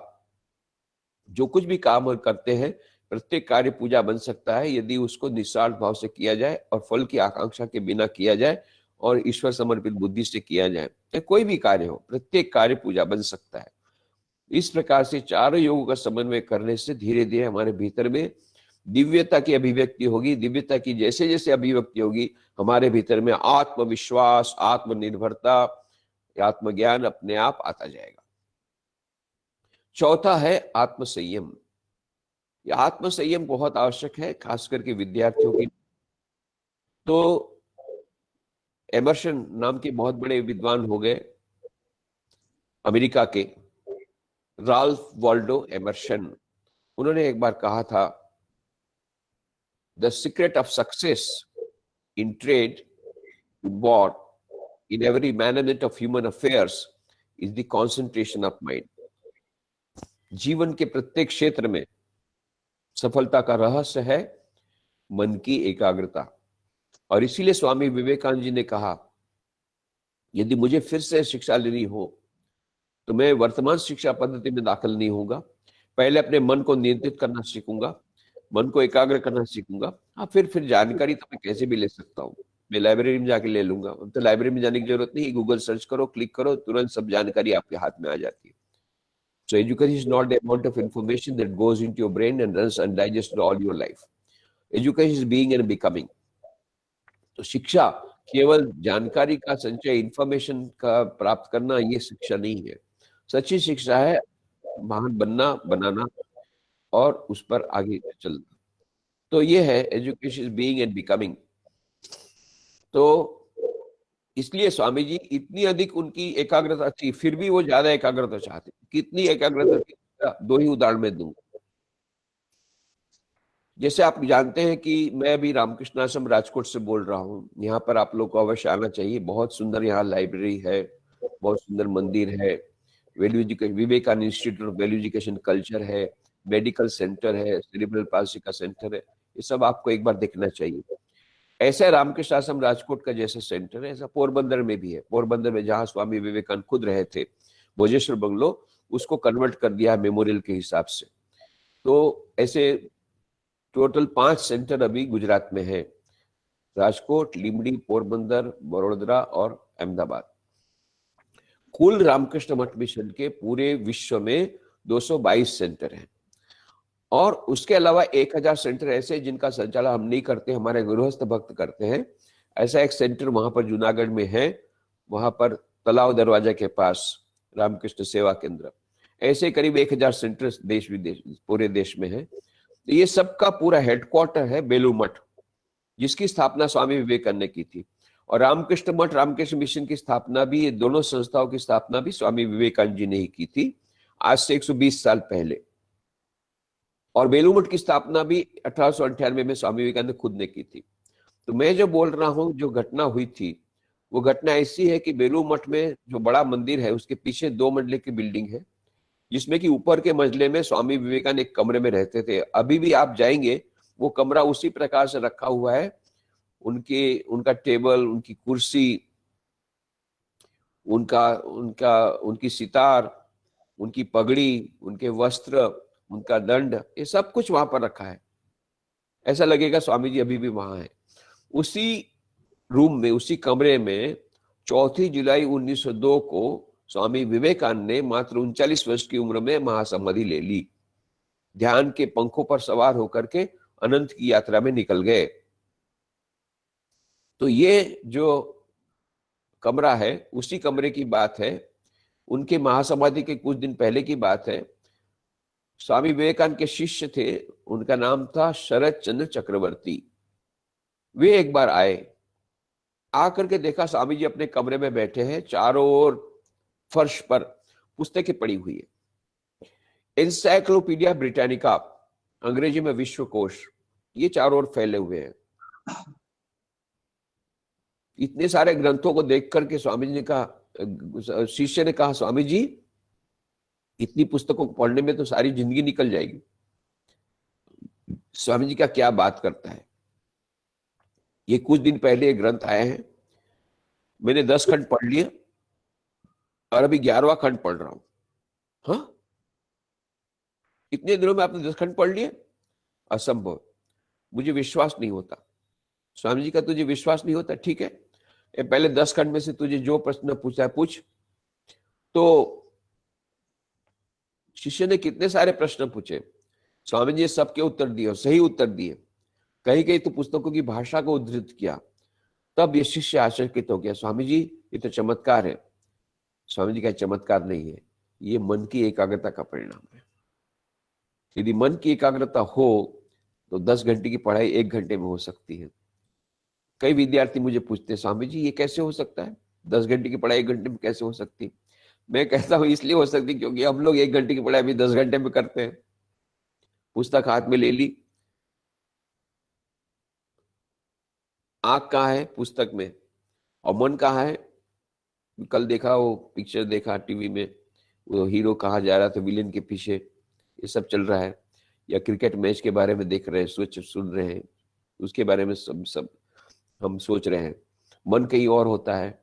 जो कुछ भी काम करते हैं, प्रत्येक कार्य पूजा बन सकता है यदि उसको निस्वार्थ भाव से किया जाए और फल की आकांक्षा के बिना किया जाए और ईश्वर समर्पित बुद्धि से किया जाए। कोई भी कार्य हो, प्रत्येक कार्य पूजा बन सकता है। इस प्रकार से चारों योगों का समन्वय करने से धीरे धीरे हमारे भीतर में दिव्यता की अभिव्यक्ति होगी। दिव्यता की जैसे जैसे अभिव्यक्ति होगी, हमारे भीतर में आत्मविश्वास, आत्मनिर्भरता, आत्मज्ञान अपने आप आता जाएगा। चौथा है आत्मसंयम। यह आत्मसंयम बहुत आवश्यक है, खास करके विद्यार्थियों की। तो एमर्सन नाम के बहुत बड़े विद्वान हो गए, अमेरिका के, राल्फ वॉल्डो एमर्सन। उन्होंने एक बार कहा था, the secret of success in trade, in war, in every management of human affairs is the concentration of mind. जीवन के प्रत्येक क्षेत्र में सफलता का रहस्य है मन की एकाग्रता। और इसीलिए स्वामी विवेकानंद जी ने कहा, यदि मुझे फिर से शिक्षा लेनी हो तो मैं वर्तमान शिक्षा पद्धति में दाखिल नहीं होऊंगा। पहले अपने मन को नियंत्रित करना सीखूंगा, मन को एकाग्र करना सीखूंगा। हाँ, फिर जानकारी तो मैं कैसे भी ले सकता हूँ। मैं लाइब्रेरी में जाके ले लूंगा। अब तो लाइब्रेरी में जाने की जरूरत नहीं, गूगल सर्च करो, क्लिक करो, तुरंत सब जानकारी आपके हाथ में आ जाती है। So education is not the amount of information that goes into your brain and runs undigested all your life. Education is being and becoming. तो शिक्षा केवल जानकारी का संचय, इंफॉर्मेशन का प्राप्त करना, ये शिक्षा नहीं है। सच्ची शिक्षा है महान बनना, बनाना और उस पर आगे चलना। तो ये है education is being and becoming. तो इसलिए स्वामी जी इतनी अधिक उनकी एकाग्रता थी, फिर भी वो ज्यादा एकाग्रता चाहते। कितनी एकाग्रता थी, दो ही उदाहरण में दूंगा। जैसे आप जानते हैं कि मैं अभी रामकृष्ण आश्रम राजकोट से बोल रहा हूँ। यहाँ पर आप लोग को अवश्य आना चाहिए। बहुत सुंदर यहाँ लाइब्रेरी है, बहुत सुंदर मंदिर है, value education, Vivekananda institute of value education culture है, मेडिकल सेंटर है, सेरिब्रल पाल्सी का सेंटर है। ये सब आपको एक बार देखना चाहिए। ऐसा रामकृष्ण आश्रम राजकोट का जैसा सेंटर है, ऐसा पोरबंदर में भी है। पोरबंदर में जहाँ स्वामी विवेकानंद खुद रहे थे, भोजेश्वर बंगलो, उसको कन्वर्ट कर दिया है मेमोरियल के हिसाब से। तो ऐसे टोटल 5 सेंटर अभी गुजरात में है, राजकोट, लीमड़ी, पोरबंदर, बड़ोदरा और अहमदाबाद। कुल रामकृष्ण मठ मिशन के पूरे विश्व में 222 सेंटर हैं और उसके अलावा 1000 सेंटर ऐसे जिनका संचालन हम नहीं करते, हमारे गृहस्थ भक्त करते हैं। ऐसा एक सेंटर वहां पर जूनागढ़ में है, वहां पर तलाव दरवाजा के पास रामकृष्ण सेवा केंद्र। ऐसे करीब 1000 सेंटर देश विदेश पूरे देश में है। तो ये सबका पूरा हेडक्वार्टर है बेलूर मठ, जिसकी स्थापना स्वामी विवेकानंद ने की थी। और रामकृष्ण मठ, रामकृष्ण मिशन की स्थापना भी, ये दोनों संस्थाओं की स्थापना भी स्वामी विवेकानंद जी ने ही की थी, आज से 120 साल पहले। और बेलूर मठ की स्थापना भी 1898 में स्वामी विवेकानंद खुद ने की थी। तो मैं जो बोल रहा हूँ, जो घटना हुई थी, वो घटना ऐसी है कि बेलूर मठ में जो बड़ा मंदिर है, उसके पीछे 2 मंजिले की बिल्डिंग है, जिसमें कि ऊपर के मंजिले में स्वामी विवेकानंद एक कमरे में रहते थे। अभी भी आप जाएंगे, वो कमरा उसी प्रकार से रखा हुआ है। उनका टेबल, उनकी कुर्सी, उनकी सितार, उनकी पगड़ी, उनके वस्त्र, उनका दंड, ये सब कुछ वहां पर रखा है। ऐसा लगेगा स्वामी जी अभी भी वहां है। उसी रूम में, उसी कमरे में 4 जुलाई 1902 को स्वामी विवेकानंद ने मात्र 39 वर्ष की उम्र में महासमाधि ले ली। ध्यान के पंखों पर सवार होकर के अनंत की यात्रा में निकल गए। तो ये जो कमरा है, उसी कमरे की बात है। उनके महासमाधि के कुछ दिन पहले की बात है। स्वामी विवेकानंद के शिष्य थे, उनका नाम था शरद चंद्र चक्रवर्ती। वे एक बार आए, आकर के देखा स्वामी जी अपने कमरे में बैठे हैं, चारों ओर फर्श पर पुस्तकें पड़ी हुई है। एनसाइक्लोपीडिया ब्रिटानिका, अंग्रेजी में विश्वकोश, ये चारों ओर फैले हुए हैं। इतने सारे ग्रंथों को देख करके स्वामी जी ने कहा, शिष्य ने कहा, स्वामी जी इतनी पुस्तकों को पढ़ने में तो सारी जिंदगी निकल जाएगी। स्वामी जी का क्या बात करता है। ये कुछ दिन पहले ग्रंथ आए हैं, मैंने 10 खंड पढ़ लिए और अभी 11वां खंड पढ़ रहा हूं। हाँ, इतने दिनों में आपने 10 खंड पढ़ लिए? असंभव, मुझे विश्वास नहीं होता। स्वामी जी का तुझे विश्वास नहीं होता, ठीक है, ये पहले 10 खंड में से तुझे जो प्रश्न पूछा है पूछ। तो शिष्य ने कितने सारे प्रश्न पूछे, स्वामी जी ने सबके उत्तर दिए, सही उत्तर दिए। कहीं कहीं तो पुस्तकों की भाषा को उद्धृत किया। तब ये शिष्य आश्चर्यचकित हो गया, स्वामी जी ये तो चमत्कार है। स्वामी जी का चमत्कार नहीं है, ये मन की एकाग्रता का परिणाम है। यदि मन की एकाग्रता हो तो 10 घंटे की पढ़ाई 1 घंटे में हो सकती है। कई विद्यार्थी मुझे पूछते हैं, स्वामी जी ये कैसे हो सकता है, 10 घंटे की पढ़ाई 1 घंटे में कैसे हो सकती है? मैं कहता हूं इसलिए हो सकती क्योंकि हम लोग 1 घंटे की पढ़ाई अभी 10 घंटे में करते हैं। पुस्तक हाथ में ले ली, आंख कहाँ है? पुस्तक में। और मन कहाँ है? कल देखा, वो पिक्चर देखा टीवी में, वो हीरो कहाँ जा रहा था विलेन के पीछे, ये सब चल रहा है। या क्रिकेट मैच के बारे में देख रहे हैं, सुन रहे हैं, उसके बारे में सब हम सोच रहे हैं। मन कहीं और होता है,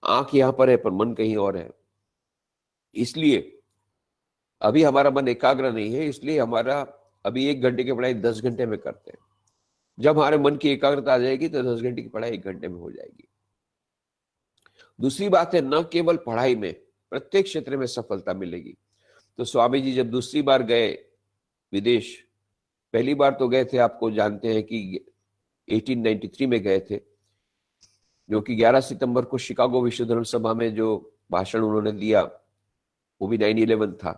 आंख यहाँ पर है पर मन कहीं और है। इसलिए अभी हमारा मन एकाग्र नहीं है, इसलिए हमारा अभी 1 घंटे की पढ़ाई 10 घंटे में करते हैं। जब हमारे मन की एकाग्रता आ जाएगी तो 10 घंटे की पढ़ाई 1 घंटे में हो जाएगी। दूसरी बात है, न केवल पढ़ाई में, प्रत्येक क्षेत्र में सफलता मिलेगी। तो स्वामी जी जब दूसरी बार गए विदेश, पहली बार तो गए थे, आपको जानते हैं कि 1893 में गए थे, जो कि 11 सितंबर को शिकागो विश्व धर्म सभा में जो भाषण उन्होंने दिया वो भी 9/11 था।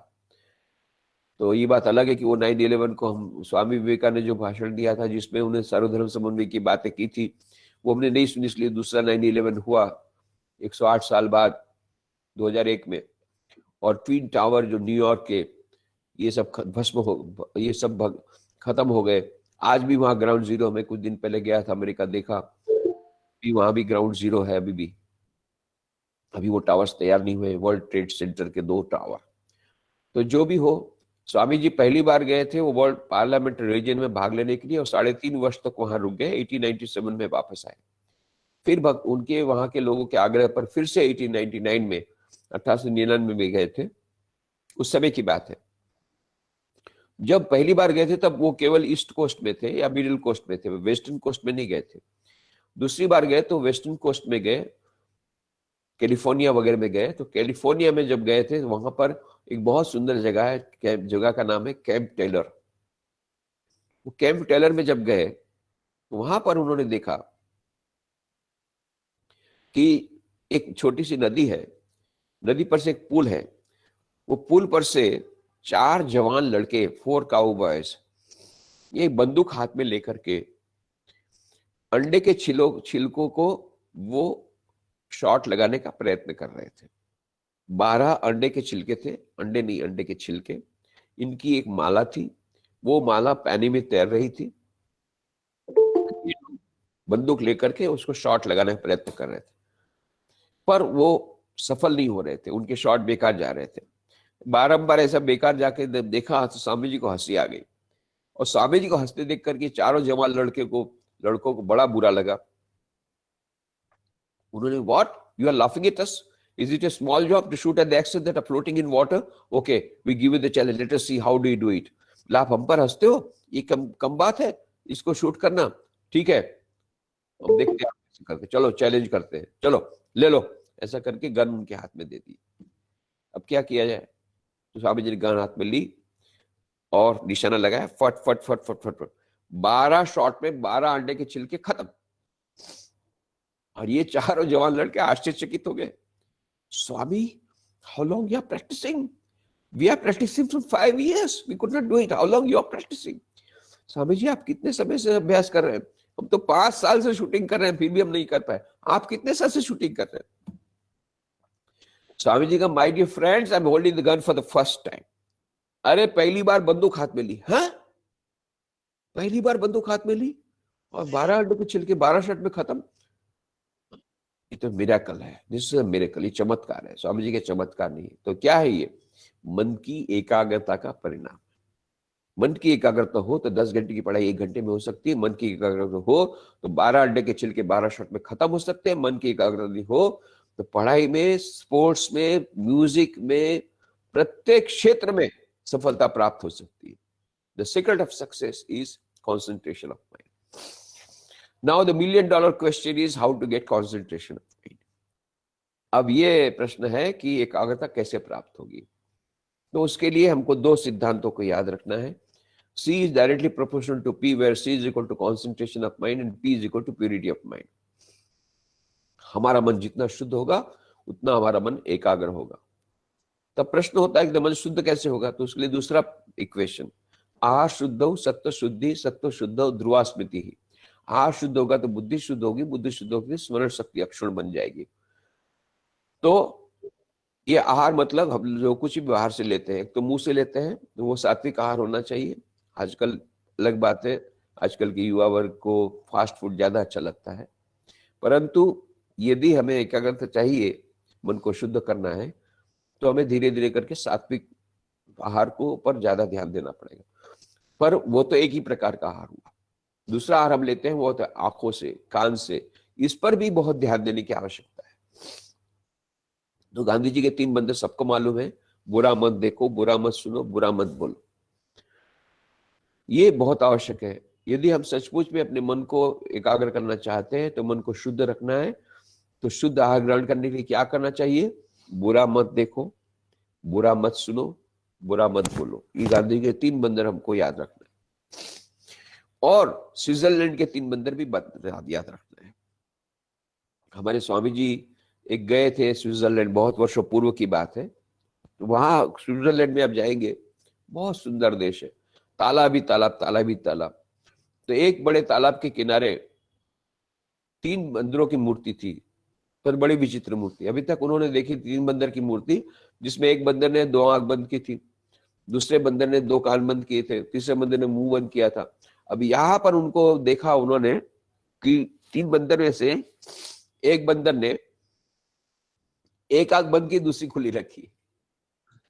तो ये बात अलग है कि वो 9/11 को हम, स्वामी विवेकानंद ने जो भाषण दिया था जिसमें उन्हें सर्वधर्म समन्वय की बातें की थी, वो हमने नहीं सुनी, इसलिए दूसरा 9/11 हुआ 108 साल बाद 2001 में। और ट्विन टावर जो न्यूयॉर्क के, ये सब भस्म हो, ये सब खत्म हो गए। आज भी वहां ग्राउंड जीरो, में कुछ दिन पहले गया था अमेरिका, देखा भी वहां भी ग्राउंड जीरो है अभी भी। अभी वो टावर्स तैयार नहीं हुए, वर्ल्ड ट्रेड सेंटर के 2 टावर। तो जो भी हो, स्वामी जी पहली बार गए थे वो वर्ल्ड पार्लियामेंट रीजन में भाग लेने के लिए, और 3.5 वर्ष तक वहां रुक गए। 1897 में वापस आए। फिर उनके वहां के लोगों के आग्रह पर फिर से 1899 में, 1899 में गए थे। उस समय की बात है। जब पहली बार गए थे तब वो केवल ईस्ट कोस्ट में थे या मिडिल कोस्ट में थे, वेस्टर्न कोस्ट में नहीं गए थे। दूसरी बार गए तो वेस्टर्न कोस्ट में गए, कैलिफोर्निया वगैरह में गए। तो कैलिफोर्निया में जब गए थे तो वहां पर एक बहुत सुंदर जगह है, जगह का नाम है कैंप टेलर। वो कैंप टेलर में जब गए तो वहां पर उन्होंने देखा कि एक छोटी सी नदी है, नदी पर से एक पुल है। वो पुल पर से 4 जवान लड़के, 4 काउबॉयज, ये बंदूक हाथ में लेकर के अंडे के छिलकों को वो शॉट लगाने का प्रयत्न कर रहे थे। 12 अंडे के छिलके थे, अंडे नहीं, अंडे के छिलके। इनकी एक माला थी, वो माला पानी में तैर रही थी। बंदूक लेकर के उसको शॉट लगाने का प्रयत्न कर रहे थे, पर वो सफल नहीं हो रहे थे, उनके शॉट बेकार जा रहे थे। बारंबार ऐसा बेकार जाके देखा तो स्वामी जी को हंसी आ गई, और स्वामी जी को हंसते देख करके चारों जवान लड़कों को बड़ा बुरा लगा। उन्होंने, what, you are laughing at us, is it a small job to shoot at the excess that are floating in water? Okay, we give you the challenge, let us see how do you do it. आप हम पर हंसते हो, ये कम बात है इसको shoot करना, ठीक है हम देखते हैं कैसे करते, चलो चैलेंज करते हैं, चलो ले लो। ऐसा करके गन उनके हाथ में दे दी। अब क्या किया जाए? तो स्वामी जी ने गन हाथ में ली और निशाना लगाया, फट फट फट फट फट फट, 12 शॉट में 12 अंडे के छिलके खत्म। और ये चारों जवान लड़के आश्चर्यचकित हो गए। Swami, how long you are practising? We are practising for 5 years, we could not do it, how long you are practising? Swami ji, आप कितने समय से अभ्यास कर रहे हैं? हम तो 5 साल से शूटिंग कर रहे हैं, फिर भी हम नहीं कर पाए। आप कितने साल से शूटिंग कर रहे हैं? स्वामी जी का, my dear friends, I am holding the gun for the first time. अरे पहली बार बंदूक हाथ में ली? हाँ, पहली बार बंदूक हाथ में ली और 12 अंडे के छिलके 12 शॉट में खत्म। ये तो मिरेकल है, दिस इज अ मिरेकल, ये चमत्कार है। स्वामी जी के चमत्कार नहीं। तो क्या है ये? मन की एकाग्रता का परिणाम। मन की एकाग्रता हो तो 10 घंटे की पढ़ाई 1 घंटे में हो सकती है। मन की एकाग्रता हो तो 12 अंडे के छिलके 12 शॉट में खत्म हो सकते हैं। मन की एकाग्रता नहीं हो तो पढ़ाई में, स्पोर्ट्स में, म्यूजिक में, प्रत्येक क्षेत्र में सफलता प्राप्त हो सकती है। The secret of success is concentration of mind. Now the $1,000,000 question is how to get concentration of mind. अब ये प्रश्न है कि एकाग्रता कैसे प्राप्त होगी? तो उसके लिए हमको 2 सिद्धांतों को याद रखना है। C is directly proportional to P, where C is equal to concentration of mind and P is equal to purity of mind. हमारा मन जितना शुद्ध होगा उतना हमारा मन एकाग्र होगा। तब प्रश्न होता है कि मन शुद्ध कैसे होगा? तो उसके लिए दूसरा इक्वेशन, आहार शुद्ध सत्व शुद्धि, सत्व शुद्ध ध्रुवा स्मृति ही। आहार शुद्ध होगा तो बुद्धि शुद्ध होगी, बुद्धि शुद्ध होगी स्मरण शक्ति अक्षुण बन जाएगी। तो ये आहार मतलब हम जो कुछ भी बाहर से लेते हैं, तो मुंह से लेते हैं तो वो सात्विक आहार होना चाहिए। आजकल अलग बात है, आजकल के युवा वर्ग को फास्ट फूड ज्यादा अच्छा लगता है, परंतु यदि हमें एकाग्रता चाहिए, मन को शुद्ध करना है, तो हमें धीरे धीरे करके सात्विक आहार को पर ज्यादा ध्यान देना पड़ेगा। पर वो तो एक ही प्रकार का आहार हुआ। दूसरा आहार हम लेते हैं वो होता है आंखों से, कान से, इस पर भी बहुत ध्यान देने की आवश्यकता है। तो गांधी जी के 3 मंत्र सबको मालूम है, बुरा मत देखो, बुरा मत सुनो, बुरा मत बोलो। ये बहुत आवश्यक है। यदि हम सचमुच में अपने मन को एकाग्र करना चाहते हैं तो मन को शुद्ध रखना है, तो शुद्ध आहार ग्रहण करने के लिए क्या करना चाहिए? बुरा मत देखो, बुरा मत सुनो, बुरा मत बोलो। ये गांधी के 3 बंदर हमको याद रखना है, और स्विट्जरलैंड के 3 बंदर भी याद रखना है। हमारे स्वामी जी एक गए थे स्विट्जरलैंड, बहुत वर्षों पूर्व की बात है। तो वहां स्विट्जरलैंड में आप जाएंगे, बहुत सुंदर देश है, तालाब ही तालाब, तालाब ही तालाब। तो एक बड़े तालाब के किनारे 3 बंदरों की मूर्ति थी, पर बड़ी विचित्र मूर्ति। अभी तक उन्होंने देखी 3 बंदर की मूर्ति, जिसमें एक बंदर ने 2 आंख बंद की थी, दूसरे बंदर ने 2 कान बंद किए थे, तीसरे बंदर ने मुंह बंद किया था। अब यहाँ पर उनको देखा उन्होंने कि 3 बंदर में से एक बंदर ने एक आंख बंद की, दूसरी खुली रखी,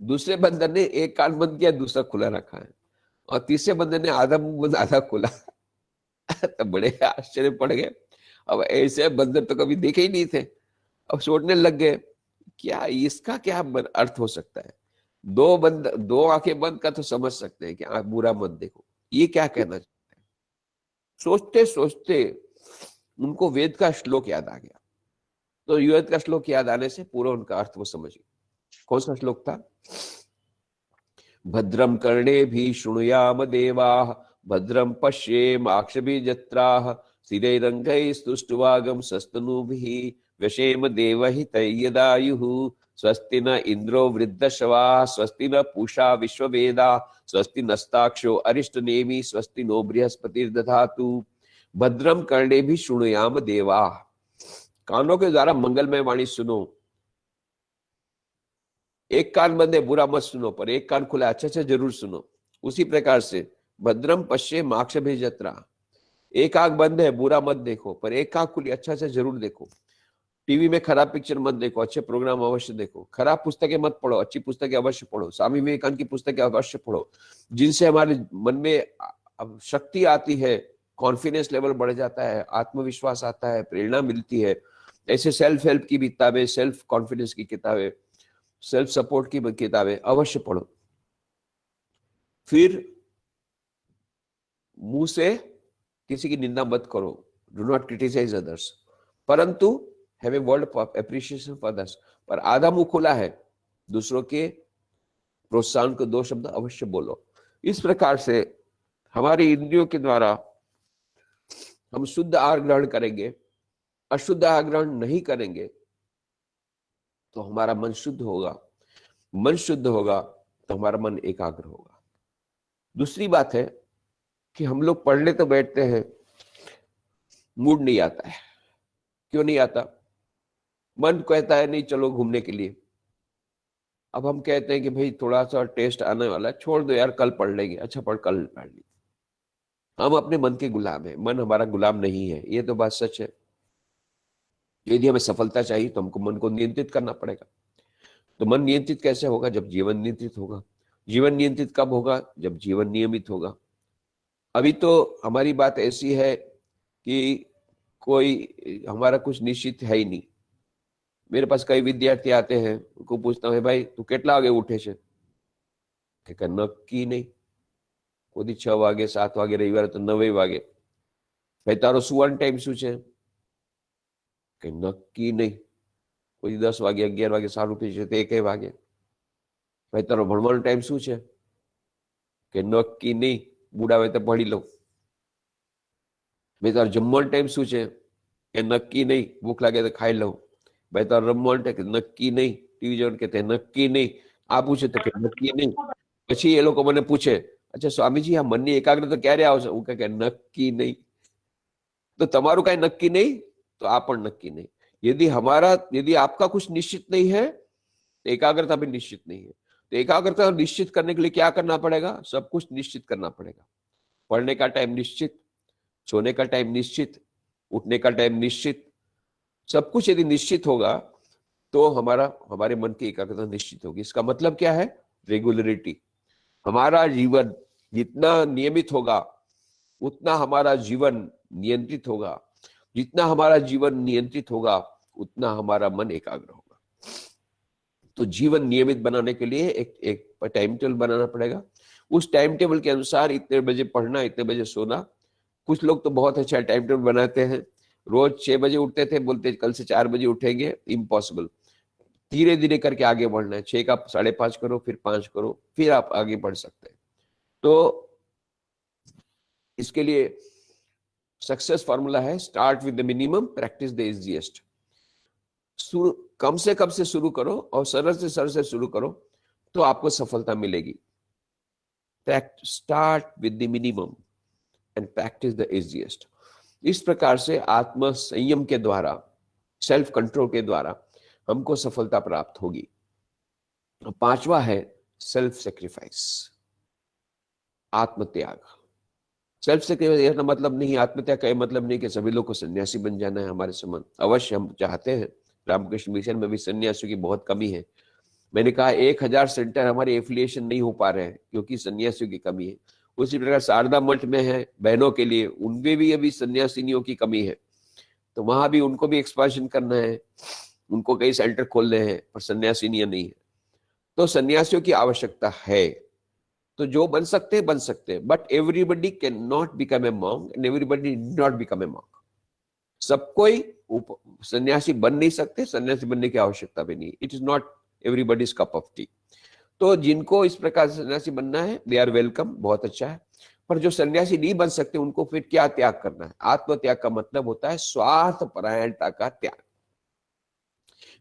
दूसरे बंदर ने एक कान बंद किया, दूसरा खुला रखा है, और तीसरे बंदर ने आधा मुंह बंद आधा खुला। तो बड़े आश्चर्य पड़ गए। अब ऐसे बंदर तो कभी देखे ही नहीं थे। अब सोचने लग गए, क्या इसका क्या अर्थ हो सकता है? 2 आंखें बंद का तो समझ सकते हैं कि आंख बुरा मत देखो, ये क्या कहना चाहते हैं? सोचते सोचते उनको वेद का श्लोक याद आ गया। तो वेद का श्लोक याद आने से पूरा उनका अर्थ वो समझ गए। कौन सा श्लोक था? भद्रम कर्णेभिः शृणुयाम देवाः, भद्रम पश्येमाक्षभिर्यजत्राः, स्थिरैरङ्गैस्तुष्ट्वागं सस्तनूभिः व्यशेम देवहितैर्यदायुः। स्वस्ति न इंद्रो वृद्धश्रवाः, स्वस्ति न पूषा विश्ववेदाः, स्वस्ति नस्ताक्षो अरिष्टनेमिः, स्वस्ति नो बृहस्पतिर्दधातु। भद्रम कर्णेभिः शृणुयाम देवाः, कानों के द्वारा मंगलमय वाणी सुनो। एक कान बंद है, बुरा मत सुनो, पर एक कान खुला अच्छा अच्छा जरूर सुनो। उसी प्रकार से भद्रम पश्येमाक्षभिर्यजत्राः, एक आंख बंद है, बुरा मत देखो, पर एक आंख खुली अच्छा अच्छा जरूर देखो। टीवी में खराब पिक्चर मत देखो, अच्छे प्रोग्राम अवश्य देखो। खराब पुस्तकें मत पढ़ो, अच्छी पुस्तकें अवश्य पढ़ो। स्वामी विवेकानंद की पुस्तकें अवश्य पढ़ो, जिनसे हमारे मन में शक्ति आती है, कॉन्फिडेंस लेवल बढ़ जाता है, आत्मविश्वास आता है, प्रेरणा मिलती है। ऐसे सेल्फ हेल्प की किताबें, सेल्फ कॉन्फिडेंस की किताबें, सेल्फ सपोर्ट की किताबें अवश्य पढ़ो। फिर मुंह से किसी की निंदा मत करो, डू नॉट क्रिटिसाइज अदर्स, परंतु have a word of appreciation for others. पर आधा मुंह खुला है, दूसरों के प्रोत्साहन को 2 शब्द अवश्य बोलो। इस प्रकार से हमारी इंद्रियों के द्वारा हम शुद्ध आहार ग्रहण करेंगे, अशुद्ध आहार ग्रहण नहीं करेंगे, तो हमारा मन शुद्ध होगा। मन शुद्ध होगा तो हमारा मन एकाग्र होगा। दूसरी बात है कि हम लोग पढ़ने तो बैठते हैं, मूड नहीं आता है। क्यों नहीं आता? मन कहता है नहीं चलो घूमने के लिए। अब हम कहते हैं कि भाई थोड़ा सा टेस्ट आने वाला है, छोड़ दो यार, कल पढ़ लेंगे। अच्छा कल पढ़ लेंगे। हम अपने मन के गुलाम हैं, मन हमारा गुलाम नहीं है, ये तो बात सच है। यदि हमें सफलता चाहिए तो हमको मन को नियंत्रित करना पड़ेगा। तो मन नियंत्रित कैसे होगा? जब जीवन नियंत्रित होगा। जीवन नियंत्रित कब होगा? जब जीवन नियमित होगा। अभी तो हमारी बात ऐसी है कि कोई हमारा कुछ निश्चित है ही नहीं। मेरे पास कई विद्यार्थी आते हैं, उनको पूछता हूँ भाई तू કેટલા વાગે ઉઠે છે? કે નક્કી નહીં, કોઈ 6 વાગે 7 વાગે, રવિવારે તો 9 વાગે। ભાઈ તારો સુવાનો ટાઈમ શું છે? કે નક્કી નહીં, કોઈ 10 વાગે 11 વાગે સારું ઉઠે છે તો 1 વાગે। ભાઈ તારો ભણવાનો ટાઈમ શું છે? કે નક્કી નહીં, બુડા હોય તો ભણી લઉં। ભાઈ તારો જમવાનો ટાઈમ શું છે? કે નક્કી નહીં, ભૂખ લાગે તો ખાઈ લઉં। ભાઈ તારો રમવાનો ટાઈમ કે નક્કી નહીં, ટીવી જોવાનું કે નક્કી નહીં, આ પૂછે તો કે નક્કી નહીં। પછી એ લોકો મને પૂછે अच्छा स्वामीजी આ મનની એકાગ્રતા ક્યારે આવશે? હું કહે નક્કી નહીં। तो તમારું કાંઈ નક્કી નહીં तो आप પણ નક્કી नहीं। यदि आपका कुछ निश्चित नहीं है तो एकाग्रता भी निश्चित नहीं है। तो एकाग्रता निश्चित करने के लिए क्या करना पड़ेगा? सब कुछ निश्चित करना पड़ेगा। पढ़ने का टाइम निश्चित, सोने का टाइम निश्चित, उठने का टाइम निश्चित, सब कुछ यदि निश्चित होगा तो हमारे मन की एकाग्रता निश्चित होगी। इसका मतलब क्या है? रेगुलरिटी। हमारा जीवन जितना नियमित होगा उतना हमारा जीवन नियंत्रित होगा, जितना हमारा जीवन नियंत्रित होगा उतना हमारा मन एकाग्र होगा। तो जीवन नियमित बनाने के लिए एक टाइम टेबल बनाना पड़ेगा। उस टाइम टेबल के अनुसार इतने बजे पढ़ना, इतने बजे सोना, कुछ लोग तो बहुत अच्छा टाइम टेबल बनाते हैं, रोज 6 बजे उठते थे, बोलते कल से 4 बजे उठेंगे, इम्पॉसिबल। धीरे धीरे करके आगे बढ़ना है, 6 का 5:30 करो, फिर 5 करो, फिर आप आगे बढ़ सकते हैं। तो इसके लिए सक्सेस फॉर्मूला है, start with the minimum, practice the easiest. कम से कम से शुरू करो और सरल से शुरू करो, तो आपको सफलता मिलेगी। Start with the minimum and practice the easiest. इस प्रकार से आत्म संयम के द्वारा, सेल्फ कंट्रोल के द्वारा हमको सफलता प्राप्त होगी। पांचवा है सेल्फ सेक्रीफाइस, आत्मत्याग। सेल्फ सेक्रीफाइस का मतलब नहीं, आत्मत्याग का मतलब नहीं कि सभी लोग को सन्यासी बन जाना है हमारे समान। अवश्य हम चाहते हैं, रामकृष्ण मिशन में भी सन्यासियों की बहुत कमी है। मैंने कहा 1000 सेंटर हमारे एफिलिएशन नहीं हो पा रहे हैं क्योंकि सन्यासियों की कमी है। उसी प्रकार शारदा मठ में है बहनों के लिए, उनमें भी अभी सन्यासिनियों की कमी है, तो वहां भी उनको भी एक्सपांशन करना है, उनको कई सेंटर खोलने हैं, पर सन्यासिनियां नहीं है। तो सन्यासियों की आवश्यकता है, तो जो बन सकते हैं बन सकते हैं, but everybody can not become a monk and everybody not become a monk. सब कोई सन्यासी बन नहीं सकते, सन्यासी बनने की आवश्यकता भी नहीं। It is not everybody's cup of T. तो जिनको इस प्रकार से सन्यासी बनना है, दे आर वेलकम, बहुत अच्छा है। पर जो सन्यासी नहीं बन सकते, उनको फिर क्या त्याग करना है? आत्म त्याग का मतलब होता है स्वार्थ परायणता का त्याग।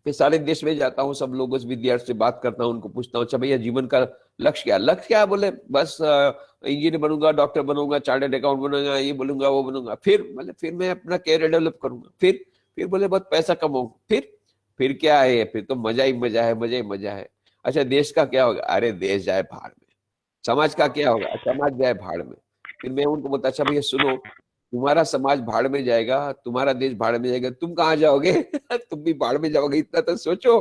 फिर सारे देश में जाता हूँ, सब लोगों से, विद्यार्थी से बात करता हूँ, उनको पूछता हूँ, अच्छा भैया जीवन का लक्ष्य क्या? लक्ष्य क्या? बोले बस इंजीनियर बनूंगा, डॉक्टर बनूंगा, चार्टर्ड अकाउंट बनूंगा, ये बनूंगा, वो बनूंगा। फिर बोले फिर मैं अपना कैरियर डेवलप करूंगा। फिर बोले बहुत पैसा कमाऊंगा। फिर क्या है? फिर तो मजा ही मजा है, मजा ही मजा है। अच्छा देश का क्या होगा? अरे देश जाए भाड़ में। समाज का क्या होगा? समाज जाए भाड़ में। फिर मैं उनको बोलता, अच्छा भैया सुनो, तुम्हारा समाज भाड़ में जाएगा, तुम्हारा देश भाड़ में जाएगा, तुम कहाँ जाओगे? तुम भी भाड़ में जाओगे, इतना तो सोचो।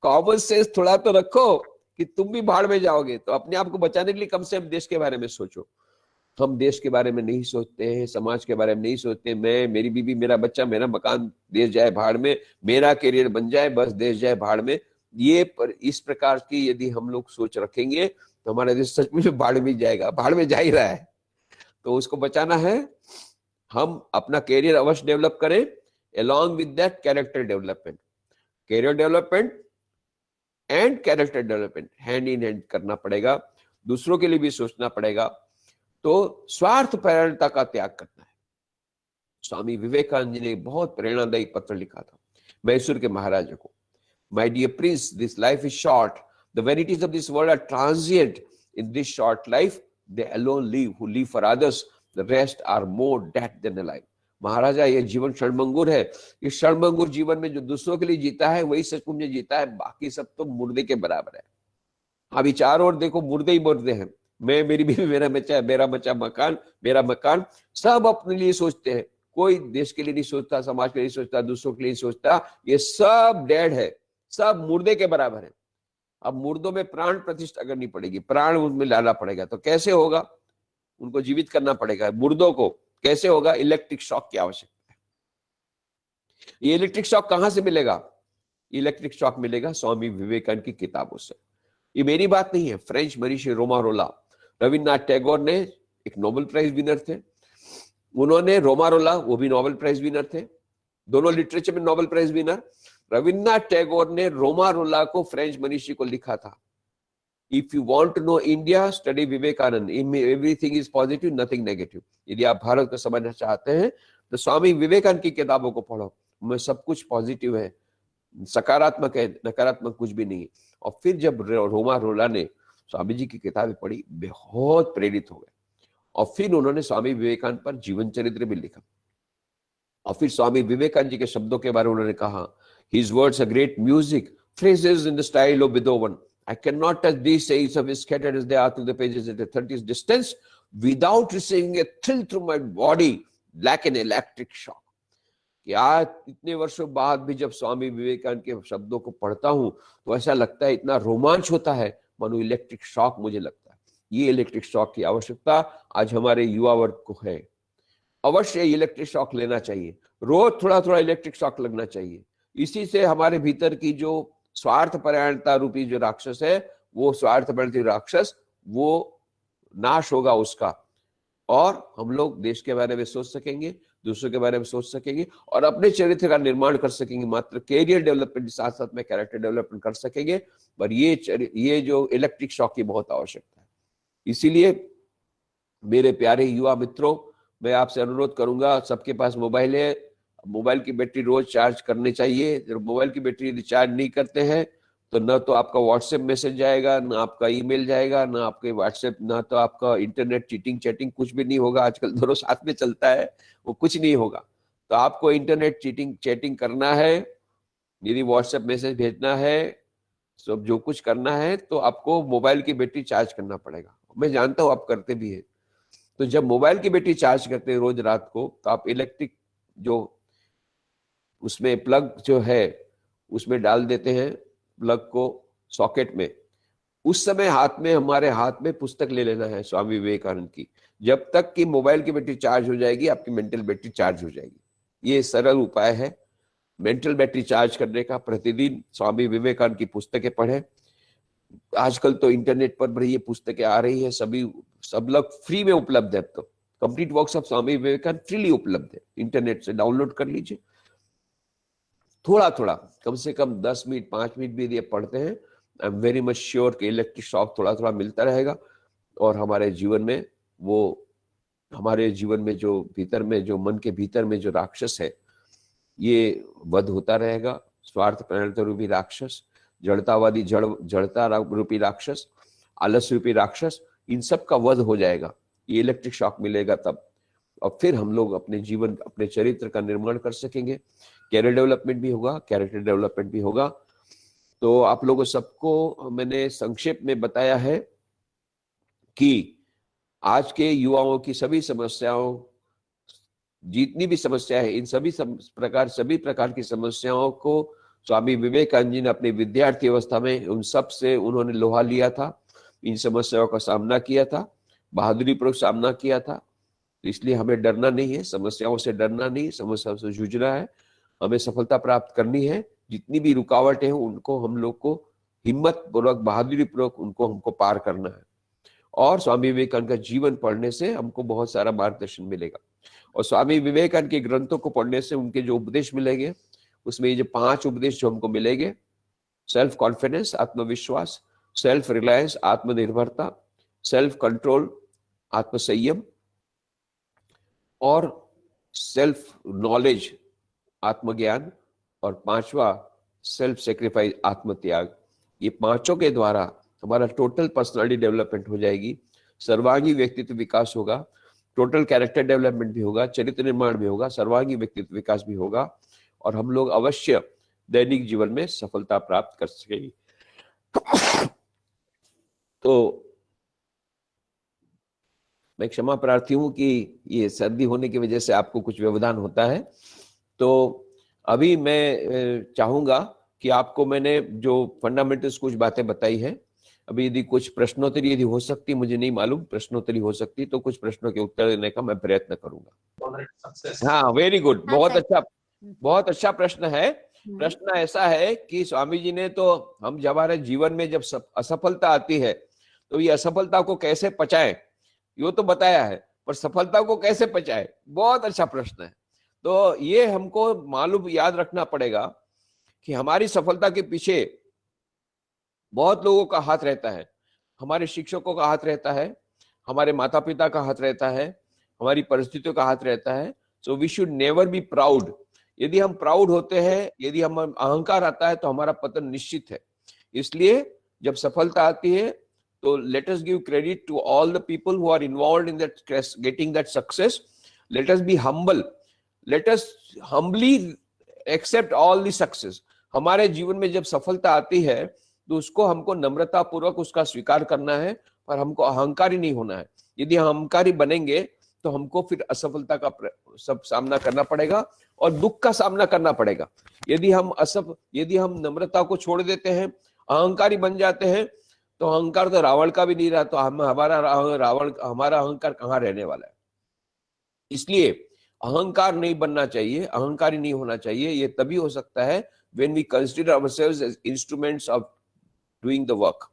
कॉमन सेंस थोड़ा तो रखो कि तुम भी भाड़ में जाओगे, तो अपने आप को बचाने के लिए कम से कम देश के बारे में सोचो। हम देश के बारे में नहीं सोचते हैं, समाज के बारे में नहीं सोचते। मैं, मेरी बीवी, मेरा बच्चा, मेरा मकान, देश जाए भाड़ में, मेरा करियर बन जाए, बस देश जाए भाड़ में। ये पर इस प्रकार की यदि हम लोग सोच रखेंगे तो हमारा देश सच में भाड़ में जाएगा, भाड़ में जा ही रहा है। तो उसको बचाना है, हम अपना कैरियर अवश्य डेवलप करें, along with that character development. Career development and character development hand in hand करना पड़ेगा, दूसरों के लिए भी सोचना पड़ेगा। तो स्वार्थ परायणता का त्याग करना है। स्वामी विवेकानंद जी ने बहुत प्रेरणादायी पत्र लिखा था मैसूर के महाराजा को। My dear prince, this life is short, the vanities of this world are transient, in this short life they alone live who live for others, the rest are more dead than alive. Maharaja, ये जीवन क्षणभंगुर है। इस क्षणभंगुर जीवन में जो दूसरों के लिए जीता है वही सचमुच में जीता है, बाकी सब तो मुर्दे के बराबर है। अभी चारों ओर देखो मुर्दे ही मुर्दे हैं। मैं, मेरी बीवी, मेरा बच्चा, मेरा बच्चा, मकान, मेरा मकान, सब अपने लिए सोचते हैं। कोई देश के लिए नहीं सोचता, समाज के लिए नहीं सोचता, दूसरों के लिए नहीं सोचता। ये सब डेड है, सब मुर्दे के बराबर है। अब मुर्दों में प्राण प्रतिष्ठा करनी पड़ेगी, प्राण उनमें लाना पड़ेगा। तो कैसे होगा? उनको जीवित करना पड़ेगा। मुर्दों को कैसे होगा? इलेक्ट्रिक शॉक की आवश्यकता है। ये इलेक्ट्रिक शॉक कहां से मिलेगा? इलेक्ट्रिक शॉक मिलेगा स्वामी विवेकानंद की किताबों से। ये मेरी बात नहीं है, फ्रेंच मनीषी रोमारोला, रविन्द्रनाथ टैगोर ने, एक नोबेल प्राइज विनर थे, उन्होंने, रोमारोला वो भी नोबेल प्राइज विनर थे, दोनों लिटरेचर में Nobel prize winner. Rabindranath Tagore ने रोमारोला को, फ्रेंच मनीषी को, लिखा था, if you want to know India, study Vivekananda, everything is positive, nothing negative. यदि आप भारत को समझना चाहते हैं तो स्वामी विवेकानंद की किताबों को पढ़ो, उनमें सब कुछ पॉजिटिव है, सकारात्मक है, नकारात्मक कुछ भी नहीं है। और फिर जब रोमारोला ने स्वामी जी की किताबें पढ़ी, बहुत प्रेरित हो गए, और फिर उन्होंने स्वामी विवेकानंद पर जीवन चरित्र भी लिखा। और फिर स्वामी विवेकानंद जी के शब्दों के बारे में उन्होंने कहा, his words are great music, phrases in the style of Beethoven. I cannot touch these sayings of his scattered as they are through the pages at a 30's distance without receiving a thrill through my body like an electric shock. कि आज इतने वर्षों बाद भी जब स्वामी विवेकानंद के शब्दों को पढ़ता हूं तो ऐसा लगता है, इतना रोमांच होता है, मानो इलेक्ट्रिक शॉक मुझे लगता है। ये इलेक्ट्रिक शॉक की आवश्यकता आज हमारे युवा वर्ग को है। अवश्य इलेक्ट्रिक शॉक लेना चाहिए, रोज थोड़ा थोड़ा इलेक्ट्रिक शॉक लगना चाहिए। इसी से हमारे भीतर की जो स्वार्थ परायणता रूपी जो राक्षस है, वो स्वार्थ परायणता राक्षस वो नाश होगा उसका। और हम लोग देश के बारे में सोच सकेंगे, दूसरों के बारे में सोच सकेंगे और अपने चरित्र का निर्माण कर सकेंगे। मात्र कैरियर डेवलपमेंट के साथ साथ में कैरेक्टर डेवलपमेंट कर सकेंगे। पर ये जो इलेक्ट्रिक शॉक की बहुत आवश्यकता है। इसीलिए मेरे प्यारे युवा मित्रों, मैं आपसे अनुरोध करूंगा, सबके पास मोबाइल है, मोबाइल की बैटरी रोज चार्ज करनी चाहिए। जब मोबाइल की बैटरी यदि चार्ज नहीं करते हैं तो न तो आपका व्हाट्सएप मैसेज जाएगा, ना आपका ईमेल जाएगा, ना आपके व्हाट्सएप, ना तो आपका इंटरनेट चीटिंग चैटिंग कुछ भी नहीं होगा। आजकल दोनों साथ में चलता है, वो कुछ नहीं होगा। तो आपको इंटरनेट चीटिंग चैटिंग करना है, यदि व्हाट्सएप मैसेज भेजना है, सब जो कुछ करना है, तो आपको मोबाइल की बैटरी चार्ज करना पड़ेगा। मैं जानता हूं आप करते भी है। तो जब मोबाइल की बैटरी चार्ज करते हैं रोज रात को, तो आप इलेक्ट्रिक जो उसमें प्लग जो है उसमें डाल देते हैं, प्लग को सॉकेट में। उस समय हमारे हाथ में पुस्तक ले लेना है स्वामी विवेकानंद की। जब तक कि मोबाइल की बैटरी चार्ज हो जाएगी, आपकी मेंटल बैटरी चार्ज हो जाएगी। ये सरल उपाय है मेंटल बैटरी चार्ज करने का। प्रतिदिन स्वामी विवेकानंद की पुस्तकें पढ़ें। आजकल तो इंटरनेट पर भी ये पुस्तकें आ रही है, सब लोग फ्री में उपलब्ध है। अब तो complete works of Swami Vivekananda freely उपलब्ध है, इंटरनेट से डाउनलोड कर लीजिए। थोड़ा थोड़ा, कम से कम 10 मिनट 5 मिनट भी ये पढ़ते हैं, I am very much sure कि इलेक्ट्रिक शॉक थोड़ा थोड़ा मिलता रहेगा और हमारे जीवन में जो भीतर में, जो मन के भीतर में जो राक्षस है, ये वध होता रहेगा। स्वार्थ प्रणत रूपी राक्षस, जड़तावादी जड़ता रूपी राक्षस, आलस रूपी राक्षस, इन सब का वध हो जाएगा। ये इलेक्ट्रिक शॉक मिलेगा तब, और फिर हम लोग अपने जीवन, अपने चरित्र का निर्माण कर सकेंगे। कैरियर डेवलपमेंट भी होगा, कैरेक्टर डेवलपमेंट भी होगा। तो आप लोगों सबको मैंने संक्षेप में बताया है कि आज के युवाओं की सभी समस्याओं, जितनी भी समस्या है, इन सभी प्रकार की समस्याओं को स्वामी विवेकानंद जी ने अपने विद्यार्थी अवस्था में उन सब से उन्होंने लोहा लिया था, इन समस्याओं का सामना किया था, बहादुरी पूर्वक सामना किया था। तो इसलिए हमें डरना नहीं है, समस्याओं से डरना नहीं, समस्याओं से जूझना है, हमें सफलता प्राप्त करनी है। जितनी भी रुकावटें हैं उनको हम लोग को हिम्मत पूर्वक, बहादुरी पूर्वक हमको पार करना है। और स्वामी विवेकानंद का जीवन पढ़ने से हमको बहुत सारा मार्गदर्शन मिलेगा। और स्वामी विवेकानंद के ग्रंथों को पढ़ने से उनके जो उपदेश मिलेंगे, उसमें ये जो 5 उपदेश जो हमको मिलेंगे, सेल्फ कॉन्फिडेंस आत्मविश्वास, सेल्फ रिलायंस आत्मनिर्भरता, सेल्फ कंट्रोल आत्मसंयम, और सेल्फ नॉलेज आत्मज्ञान, और 5वां सेल्फ सेक्रीफाइस आत्मत्याग। ये 5 के द्वारा हमारा टोटल पर्सनालिटी डेवलपमेंट हो जाएगी, सर्वांगी व्यक्तित्व विकास होगा, टोटल कैरेक्टर डेवलपमेंट भी होगा, चरित्र निर्माण भी होगा, सर्वांगी व्यक्तित्व विकास भी होगा, और हम लोग अवश्य दैनिक जीवन में सफलता प्राप्त कर सकेंगे। तो मैं क्षमा प्रार्थी हूं कि ये सर्दी होने की वजह से आपको कुछ व्यवधान होता है। तो अभी मैं चाहूंगा कि आपको मैंने जो फंडामेंटल्स कुछ बातें बताई है, अभी यदि कुछ प्रश्नोत्तरी यदि हो सकती, मुझे नहीं मालूम, प्रश्नोत्तरी हो सकती तो कुछ प्रश्नों के उत्तर देने का मैं प्रयत्न करूंगा। हाँ, वेरी गुड, बहुत अच्छा प्रश्न है। प्रश्न ऐसा है कि स्वामी जी ने तो हम जब हमारे जीवन में जब असफलता आती है तो ये असफलता को कैसे पचाएं, ये तो बताया है, पर सफलता को कैसे पचाएं, बहुत अच्छा प्रश्न है। तो ये हमको मालूम याद रखना पड़ेगा कि हमारी सफलता के पीछे बहुत लोगों का हाथ रहता है। हमारे शिक्षकों का हाथ रहता है, हमारे माता पिता का हाथ रहता है, हमारी परिस्थितियों का हाथ रहता है। So we should never be proud. यदि हम प्राउड होते हैं, यदि हम अहंकार आता है, तो हमारा पतन निश्चित है। इसलिए जब सफलता आती है तो let us give credit to all the people who are involved in that getting that success. Let us be humble, let us humbly accept all the success. हमारे जीवन में जब सफलता आती है तो उसको हमको नम्रता पूर्वक उसका स्वीकार करना है, और हमको अहंकारी नहीं होना है। यदि हम अहंकारी बनेंगे तो हमको फिर असफलता का सब सामना करना पड़ेगा और दुख का सामना करना पड़ेगा। यदि हम नम्रता को छोड़ देते हैं, अहंकारी बन जाते हैं, तो अहंकार तो रावण का भी नहीं रहा, तो हमारा अहंकार कहाँ रहने वाला है। इसलिए अहंकार नहीं बनना चाहिए, अहंकारी नहीं होना चाहिए। ये तभी हो सकता है when we consider ourselves as instruments of doing the work।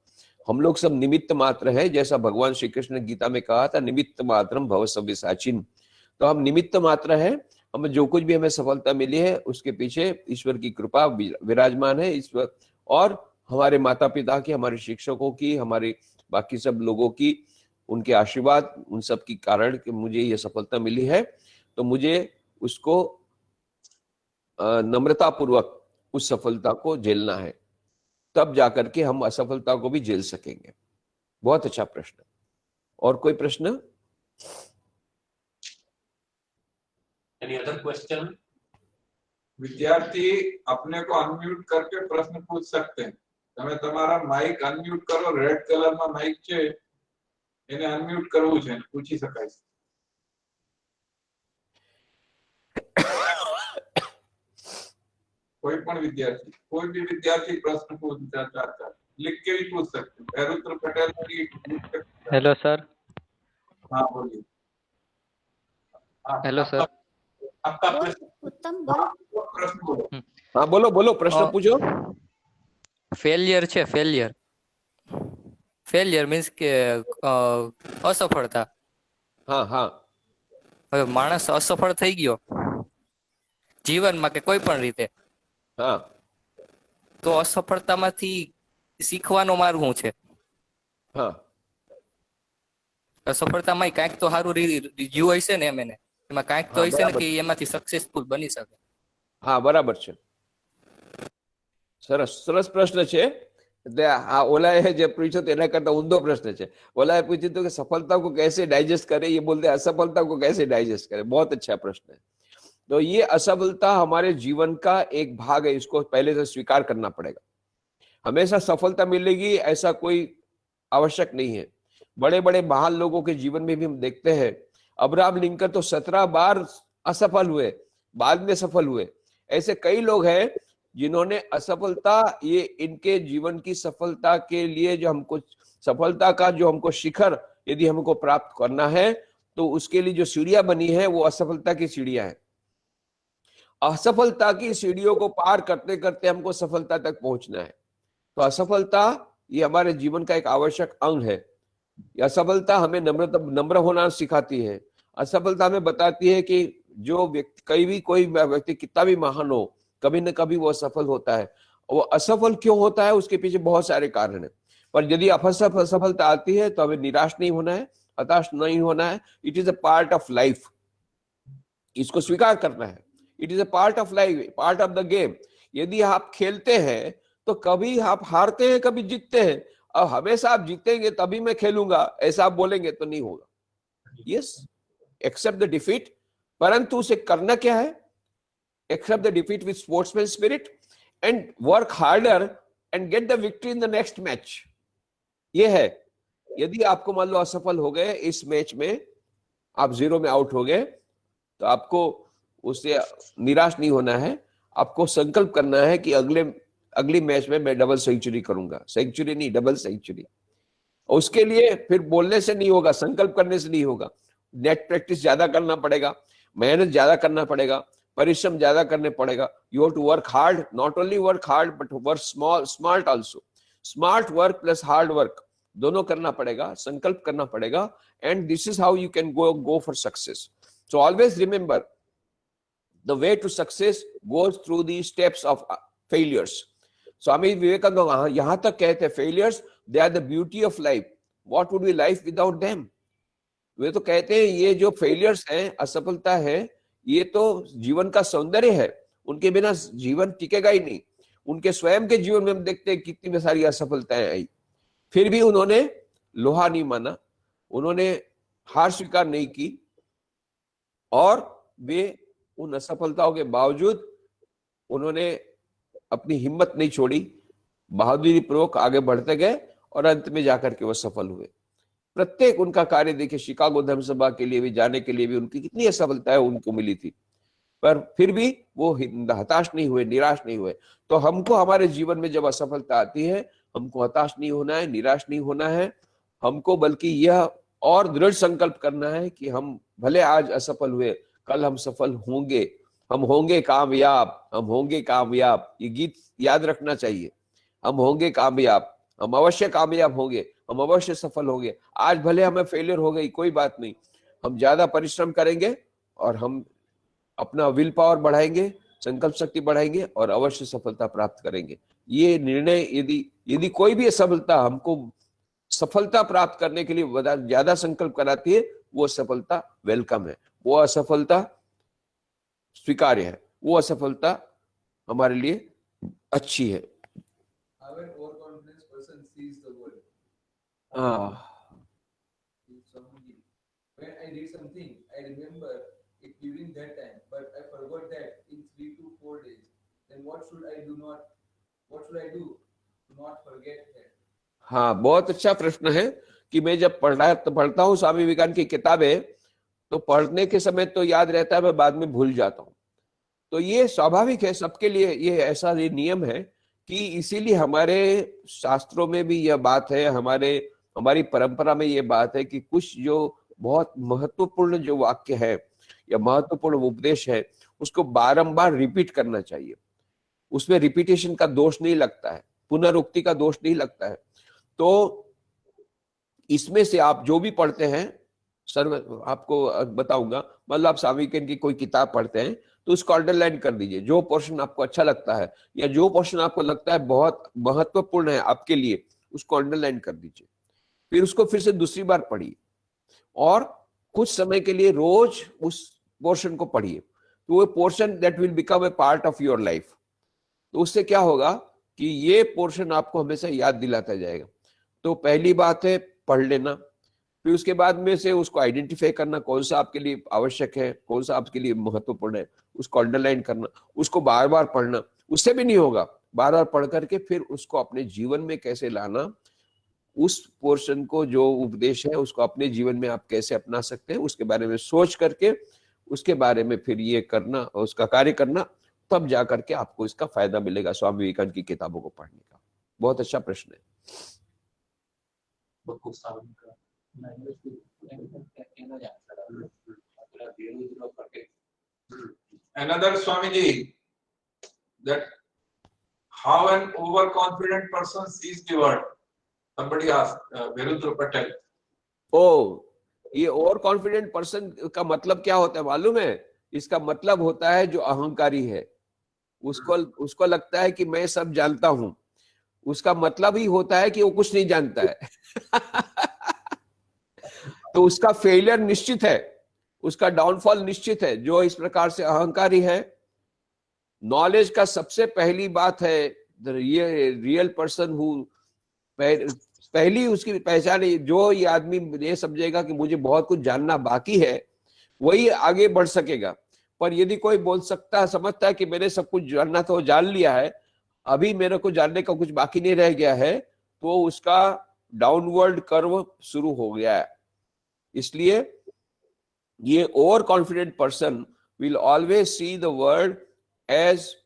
हम लोग सब निमित्त मात्र है, जैसा भगवान श्री कृष्ण ने गीता में कहा था, निमित्त मात्रम भव सव्यसाचिन। तो हम निमित्त मात्र है, हमें जो कुछ भी हमें सफलता मिली है उसके पीछे ईश्वर की कृपा विराजमान है। ईश्वर और हमारे माता पिता की, हमारे शिक्षकों की, हमारे बाकी सब लोगों की, उनके आशीर्वाद, उन सब की कारण कि मुझे ये सफलता मिली है। तो मुझे उसको नम्रता पूर्वक उस सफलता को झेलना है, तब जाकर के हम असफलता को भी झेल सकेंगे। बहुत अच्छा प्रश्न। और कोई प्रश्न? Any other question? विद्यार्थी अपने को अनम्यूट करके प्रश्न पूछ सकते हैं। તમે તમારા માઇક અનમ્યુટ કરો, રેડ કલરમાં માઇક છે એને અનમ્યુટ કરવું છે, પૂછી શકાય છે। कोई भी विद्यार्थी प्रश्न पूछना चाहता है लिख के भी पूछ सकते हैं। भैरुद्र पटेल जी। Hello sir. हाँ बोलिए। Hello sir. आपका उत्तम बोलो। प्रश्न बोलो। हाँ बोलो बोलो, प्रश्न पूछो। फेलियर છે, फेलियर मीन्स કે અસફળતા। हाँ हाँ હવે માણસ અસફળ થઈ ગયો જીવનમાં કે કોઈ પણ રીતે, हाँ તો અસફળતામાંથી શીખવાનો માર્ગ શું છે? हाँ અસફળતામાં કાંઈક તો સારું જીવ હશે ને, એમ એને એમાં કાંઈક તો હા, હશે ને બરાબર. કે એમાંથી સક્સેસફુલ બની શકે। હા બરાબર છે, સરસ સરસ પ્રશ્ન છે। એટલે આ ઓલાએ જે પૂછ્યો તેના કરતા ઊંધો પ્રશ્ન છે। ઓલાએ પૂછ્યું હતું કે सफलता को कैसे डाइजेस्ट करे, ये बोलते असफलता को कैसे डाइजेस्ट करे। बहुत अच्छा प्रश्न है। तो ये असफलता हमारे जीवन का एक भाग है, इसको पहले से स्वीकार करना पड़ेगा। हमेशा सफलता मिलेगी ऐसा कोई आवश्यक नहीं है। बड़े बड़े महान लोगों के जीवन में भी हम देखते हैं, अब्राहम लिंकन तो 17 बार असफल हुए, बाद में सफल हुए। ऐसे कई लोग हैं जिन्होंने असफलता, ये इनके जीवन की सफलता के लिए जो हमको सफलता का जो हमको शिखर यदि हमको प्राप्त करना है तो उसके लिए जो सीढ़ियां बनी है वो असफलता की सीढ़ियां हैं। असफलता की सीढ़ियों को पार करते करते हमको सफलता तक पहुंचना है। तो असफलता ये हमारे जीवन का एक आवश्यक अंग है। असफलता हमें नम्र होना सिखाती है। असफलता हमें बताती है कि जो व्यक्ति, कोई व्यक्ति कितना भी महान हो, कभी न कभी वो असफल होता है। वो असफल क्यों होता है, उसके पीछे बहुत सारे कारण है। पर यदि असफलता आती है तो हमें निराश नहीं होना है, हताश नहीं होना है। It is a part of life, इसको स्वीकार करना है। It is a part of life, part of the game. यदि आप खेलते हैं तो कभी आप हारते हैं, कभी जीतते हैं। अब हमेशा आप जीतेंगे तभी मैं खेलूंगा ऐसा आप बोलेंगे तो नहीं होगा। यस, एक्सेप्ट द डिफीट, परंतु उसे करना क्या है? Accept the defeat with sportsman spirit and work harder and get the victory in the next match. ये है। यदि आपको मान लो असफल हो गए इस मैच में, आप 0 में आउट हो गए, तो आपको उससे निराश नहीं होना है। आपको संकल्प करना है कि अगली मैच में मैं डबल सेंचुरी करूंगा। सेंचुरी नहीं, डबल सेंचुरी। उसके लिए फिर बोलने से नहीं होगा, संकल्प करने से नहीं होगा। नेट प्रैक्टिस ज्यादा करना पड़ेगा, मेहनत ज्यादा करना पड़ेगा, परिश्रम ज्यादा करने पड़ेगा। You have to work hard, not only work hard but work smart also. Smart work plus hard work दोनों करना पड़ेगा, संकल्प करना पड़ेगा। And this is how you can go for success. So always remember, the way to success goes through the steps of failures. Swami Vivekananda यहां तक कहते हैं, failures they are the beauty of life. What would be life without them? वे तो कहते हैं ये जो failures हैं, असफलता है, ये तो जीवन का सौंदर्य है। उनके बिना जीवन टिकेगा ही नहीं। उनके स्वयं के जीवन में हम देखते हैं कितनी सारी असफलताएं आई, फिर भी उन्होंने लोहा नहीं माना, उन्होंने हार स्वीकार नहीं की, और वे उन असफलताओं के बावजूद उन्होंने अपनी हिम्मत नहीं छोड़ी, बहादुरी पूर्वक आगे बढ़ते गए और अंत में जाकर के वो सफल हुए। प्रत्येक उनका कार्य देखिए, शिकागो धर्म सभा के लिए भी जाने के लिए भी उनकी कितनी असफलताएं उनको मिली थी, पर फिर भी वो हताश नहीं हुए, निराश नहीं हुए। तो हमको हमारे जीवन में जब असफलता आती है, हमको हताश नहीं होना है, निराश नहीं होना है। हमको बल्कि यह और दृढ़ संकल्प करना है कि हम भले आज असफल हुए, कल हम सफल होंगे, हम होंगे कामयाब, हम होंगे कामयाब। ये गीत याद रखना चाहिए, हम होंगे कामयाब, हम अवश्य कामयाब होंगे, हम अवश्य सफल होंगे। आज भले हमें फेलियर हो गई, कोई बात नहीं, हम ज्यादा परिश्रम करेंगे और हम अपना विल पावर बढ़ाएंगे, संकल्प शक्ति बढ़ाएंगे और अवश्य सफलता प्राप्त करेंगे। ये निर्णय यदि कोई भी असफलता हमको सफलता प्राप्त करने के लिए ज्यादा संकल्प कराती है, वो सफलता वेलकम है, वो असफलता स्वीकार्य है, वो असफलता हमारे लिए अच्छी है। How an overconfident person sees the world. हाँ, When I did something, I remember it during that time, but I forgot that in 3 to 4 days. Then what should I do to not forget that? हाँ, बहुत अच्छा प्रश्न है कि मैं जब पढ़ता हूँ स्वामी विवेकानंद की किताबें, तो पढ़ने के समय तो याद रहता है, मैं बाद में भूल जाता हूँ। तो ये स्वाभाविक है, सबके लिए ये ऐसा ये नियम है कि इसीलिए हमारे शास्त्रों में भी यह बात है, हमारी परंपरा में ये बात है कि कुछ जो बहुत महत्वपूर्ण जो वाक्य है या महत्वपूर्ण उपदेश है, उसको बारंबार रिपीट करना चाहिए। उसमें रिपीटेशन का दोष नहीं लगता है, पुनरुक्ति का दोष नहीं लगता है। तो इसमें से आप जो भी पढ़ते हैं, आपको बताऊंगा, मतलब आप स्वामी विवेकानंद की कोई किताब पढ़ते हैं तो उसको अंडरलाइन कर दीजिए। जो पोर्शन आपको अच्छा लगता है या जो पोर्शन आपको लगता है बहुत महत्वपूर्ण है आपके लिए, उसको अंडरलाइन कर दीजिए। फिर उसको फिर से दूसरी बार पढ़िए और कुछ समय के लिए रोज उस पोर्शन को पढ़िए। तो वो portion that will become a part of your life. तो उससे क्या होगा कि ये पोर्शन आपको हमेशा याद दिलाता जाएगा। तो पहली बात है पढ़ लेना, फिर उसके बाद में से उसको आइडेंटिफाई करना, कौन सा आपके लिए आवश्यक है, कौन सा आपके लिए महत्वपूर्ण है, उसको अंडरलाइन करना, उसको बार बार पढ़ना। उससे भी नहीं होगा, बार बार पढ़ करके फिर उसको अपने जीवन में कैसे लाना, उस पोर्शन को जो उपदेश है उसको अपने जीवन में आप कैसे अपना सकते हैं, उसके बारे में सोच करके उसके बारे में फिर ये करना, उसका कार्य करना, तब जा करके आपको इसका फायदा मिलेगा स्वामी विवेकानंद की किताबों को पढ़ने का। बहुत अच्छा प्रश्न है। Another Swamiji, that how an overconfident person sees the world. Somebody asked, Virudra Patel. ओ, ये ओवर कॉन्फिडेंट पर्सन का मतलब क्या होता है मालूम है? इसका मतलब होता है जो अहंकारी है, उसको लगता है कि मैं सब जानता हूं। उसका मतलब ही होता है कि वो कुछ नहीं जानता है। तो उसका फेलियर निश्चित है, उसका डाउनफॉल निश्चित है। जो इस प्रकार से अहंकारी है, नॉलेज का सबसे पहली बात है, रियल पर्सन हु, पहली उसकी पहचान, जो ये आदमी ये समझेगा कि मुझे बहुत कुछ जानना बाकी है, वही आगे बढ़ सकेगा। पर यदि कोई बोल सकता है, समझता है कि मैंने सब कुछ जानना तो जान लिया है, अभी मेरे को जानने का कुछ बाकी नहीं रह गया है, तो उसका डाउनवर्ड कर्व शुरू हो गया है। इसलिए ये over confident person will always see the world as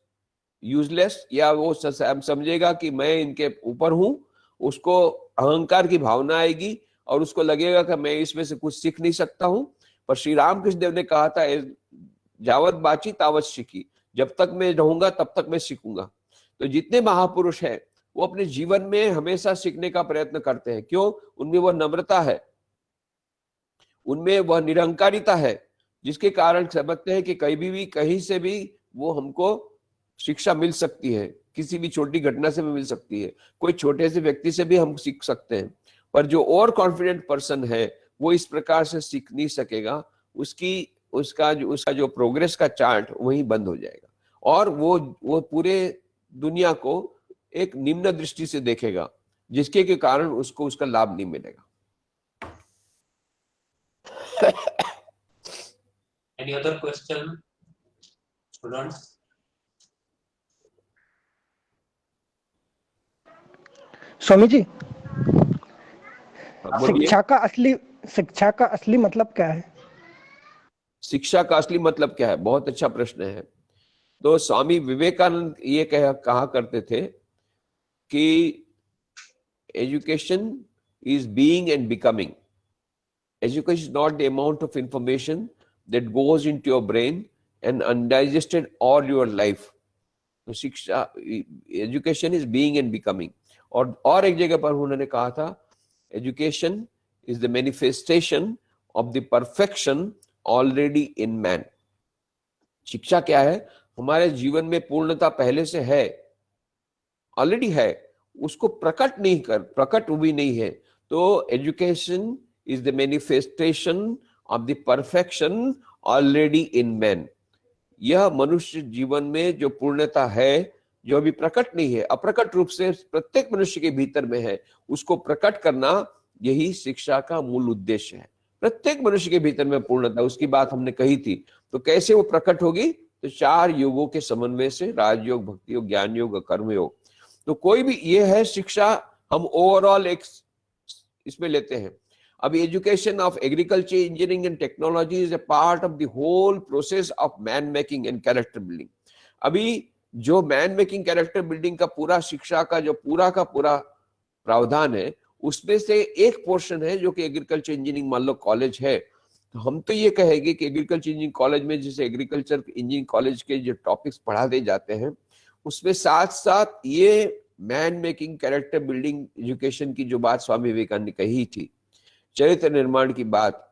useless, या वो समझेगा कि मैं इनके ऊपर हूं। उसको अहंकार की भावना आएगी और उसको लगेगा कि मैं इसमें से कुछ सीख नहीं सकता हूं। पर श्री रामकृष्ण देव ने कहा था, जावत बाची तावत सीखी, जब तक मैं रहूंगा तब तक मैं सीखूंगा। तो जितने महापुरुष हैं वो अपने जीवन में हमेशा सीखने का प्रयत्न करते हैं। क्यों? उनमें वह नम्रता है, उनमें वह निरंकारिता है, जिसके कारण समझते हैं कि कहीं से भी वो हमको शिक्षा मिल सकती है, किसी भी छोटी घटना से भी मिल सकती है, कोई छोटे से व्यक्ति से भी हम सीख सकते हैं। पर जो ओवर कॉन्फिडेंट पर्सन है वो इस प्रकार से सीख नहीं सकेगा। उसका जो प्रोग्रेस का चार्ट वहीं बंद हो जाएगा और वो पूरे दुनिया को एक निम्न दृष्टि से देखेगा, जिसके के कारण उसको उसका लाभ नहीं मिलेगा। Any other question, students? Swami ji, बोलिए। शिक्षा का असली मतलब क्या है? शिक्षा का असली मतलब क्या है? बहुत अच्छा प्रश्न है। तो स्वामी विवेकानंद ये कहा करते थे कि education is being and becoming. Education not the amount of information that goes into your brain and undigested all your life. तो शिक्षा, education is being and becoming. और एक जगह पर उन्होंने कहा था, education is the manifestation of the perfection already in man. शिक्षा क्या है? हमारे जीवन में पूर्णता पहले से है, ऑलरेडी है, उसको प्रकट भी नहीं है। तो education is the manifestation of the perfection already in man. यह मनुष्य जीवन में जो पूर्णता है, जो अभी प्रकट नहीं है, अप्रकट रूप से प्रत्येक मनुष्य के भीतर में है, उसको प्रकट करना, यही शिक्षा का मूल उद्देश्य है। प्रत्येक मनुष्य के भीतर में पूर्णता, उसकी बात हमने कही थी। तो कैसे वो प्रकट होगी? तो 4 योगों के समन्वय से, राजयोग, भक्ति योग, ज्ञान योग, कर्म योग। तो कोई भी ये है शिक्षा, हम ओवरऑल एक इसमें लेते हैं। अभी education of agriculture, engineering and technology is a part of the whole process of man making and character building. अभी जो मैन मेकिंग कैरेक्टर बिल्डिंग का पूरा शिक्षा का जो पूरा का पूरा प्रावधान है, उसमें से एक पोर्शन है जो कि एग्रीकल्चर इंजीनियरिंग मान लो कॉलेज है। तो हम तो ये कहेंगे कि एग्रीकल्चर इंजीनियरिंग कॉलेज में जैसे एग्रीकल्चर इंजीनियरिंग कॉलेज के जो टॉपिक्स पढ़ा दे जाते हैं, उसमें साथ साथ ये man making character building education की जो बात स्वामी विवेकानंद ने कही थी, चरित्र निर्माण की बात,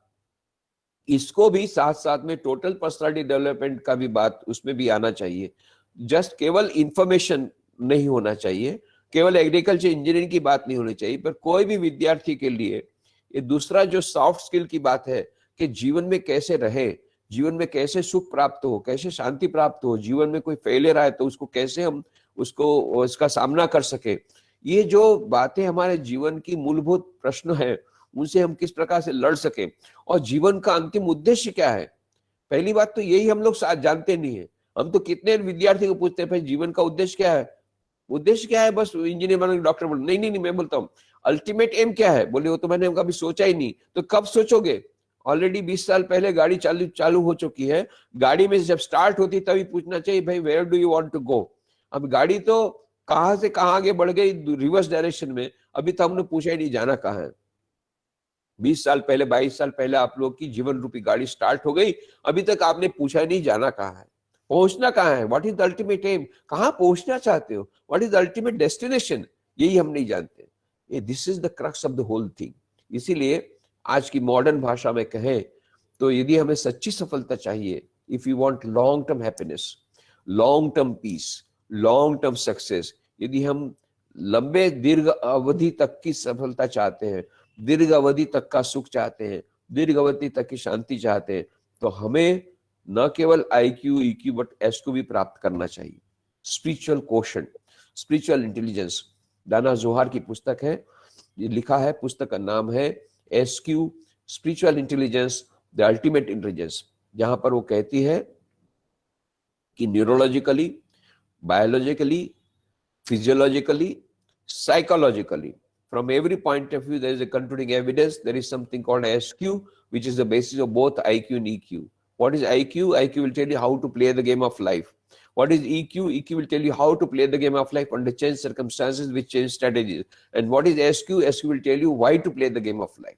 इसको भी साथ साथ में टोटल पर्सनालिटी डेवलपमेंट का भी बात उसमें भी आना चाहिए। जस्ट केवल इंफॉर्मेशन नहीं होना चाहिए, केवल एग्रीकल्चर इंजीनियरिंग की बात नहीं होनी चाहिए, पर कोई भी विद्यार्थी के लिए ये दूसरा जो सॉफ्ट स्किल की बात है कि जीवन में कैसे रहे, जीवन में कैसे सुख प्राप्त हो, कैसे शांति प्राप्त हो, जीवन में कोई फेलियर आए तो उसको कैसे हम उसका सामना कर सके, ये जो बातें हमारे जीवन की मूलभूत प्रश्न है, उनसे हम किस प्रकार से लड़ सके, और जीवन का अंतिम उद्देश्य क्या है। पहली बात तो यही हम लोग जानते नहीं है। हम तो कितने विद्यार्थी को पूछते हैं, भाई जीवन का उद्देश्य क्या है? उद्देश्य क्या है? बस इंजीनियर बनोगे, डॉक्टर बनोगे? नहीं नहीं नहीं, मैं बोलता हूँ अल्टीमेट एम क्या है? बोले वो तो मैंने कभी सोचा ही नहीं। तो कब सोचोगे? ऑलरेडी 20 साल पहले गाड़ी चालू हो चुकी है। गाड़ी में जब स्टार्ट होती तभी पूछना चाहिए, भाई where do you want to go. अब गाड़ी तो कहां से कहां आगे बढ़ गई, रिवर्स डायरेक्शन में। अभी तो हमने पूछा ही नहीं जाना कहाँ है। 20 साल पहले, 22 साल पहले आप लोग की जीवन रूपी गाड़ी स्टार्ट हो गई, अभी तक आपने पूछा ही नहीं जाना कहाँ है, पहुंचना कहाँ है, what is the ultimate aim, कहाँ पहुंचना चाहते हो, what is the ultimate destination, यही हम नहीं जानते। ये this is the crux of the whole thing. इसीलिए आज की मॉडर्न भाषा में कहें तो यदि हमें सच्ची सफलता चाहिए, if you want long term happiness, long term peace, long term success, यदि हम लंबे दीर्घ अवधि तक की सफलता चाहते हैं, दीर्घ अवधि तक का सुख चाहते हैं, दीर्घ अवधि तक की शांति चाहते हैं, तो हमें न केवल IQ, EQ बट SQ भी प्राप्त करना चाहिए। स्पिरिचुअल क्वोशंट, स्पिरिचुअल इंटेलिजेंस, दाना जोहार की पुस्तक है, ये लिखा है, पुस्तक का नाम है SQ, spiritual intelligence, the ultimate intelligence, जहां पर वो कहती है कि neurologically, biologically, physiologically, psychologically, from every point of view, there is a concluding evidence. There is something called SQ, which is the basis of both IQ and EQ. What is IQ? IQ will tell you how to play the game of life. What is EQ? EQ will tell you how to play the game of life under changed circumstances with changed strategies. And what is SQ? SQ will tell you why to play the game of life.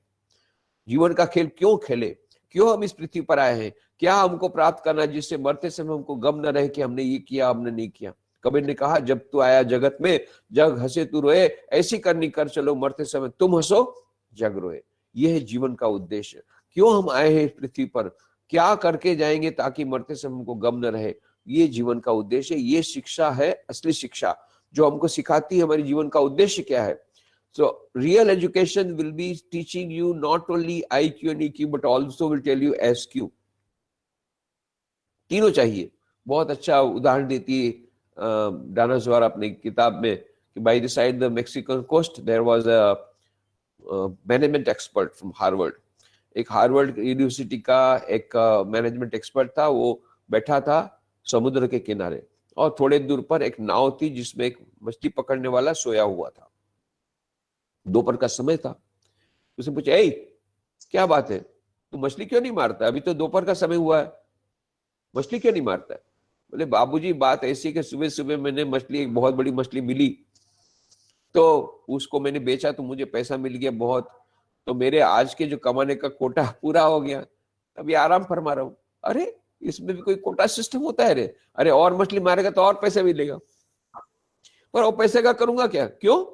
जीवन का खेल क्यों खेले, क्यों हम इस पृथ्वी पर आए हैं, क्या हमको प्राप्त करना है, जिससे मरते समय हमको गम न रहे कि हमने ये किया, हमने नहीं किया। कबीर ने कहा, जब तू आया जगत में, जग हंसे तू रोए, ऐसी करनी कर चलो, मरते समय तुम हंसो जग रोए। यह है जीवन का उद्देश्य। क्यों हम आए हैं इस पृथ्वी पर, क्या करके जाएंगे ताकि मरते समय हमको गम न रहे, ये जीवन का उद्देश्य। ये शिक्षा है असली शिक्षा, जो हमको सिखाती है हमारे जीवन का उद्देश्य क्या है। So real education will be teaching you not only IQ and EQ but also will tell you SQ. तीनों चाहिए। बहुत अच्छा उदाहरण देती है डाना जोहार अपनी किताब में कि by the side the Mexican coast there was a management expert from Harvard. एक हार्वर्ड यूनिवर्सिटी का एक मैनेजमेंट एक्सपर्ट था, वो बैठा था समुद्र के किनारे और थोड़े दूर पर एक नाव थी जिसमें एक मछली पकड़ने वाला सोया हुआ था। दोपहर का समय था। उसने पूछा, ए क्या बात है, तू मछली क्यों नहीं मारता, अभी तो दोपहर का समय हुआ है, मछली क्यों नहीं मारता है? बोले, बाबूजी बात ऐसी कि सुबह सुबह मैंने मछली, एक बहुत बड़ी मछली मिली, तो उसको मैंने बेचा तो मुझे पैसा मिल गया बहुत, तो मेरे आज के जो कमाने का कोटा पूरा हो गया, अभी आराम फरमा रहा हूं। अरे इसमें भी कोई कोटा सिस्टम होता है रे? अरे और मछली मारेगा तो और पैसा मिलेगा, पर वो पैसे का करूंगा क्या? क्यों?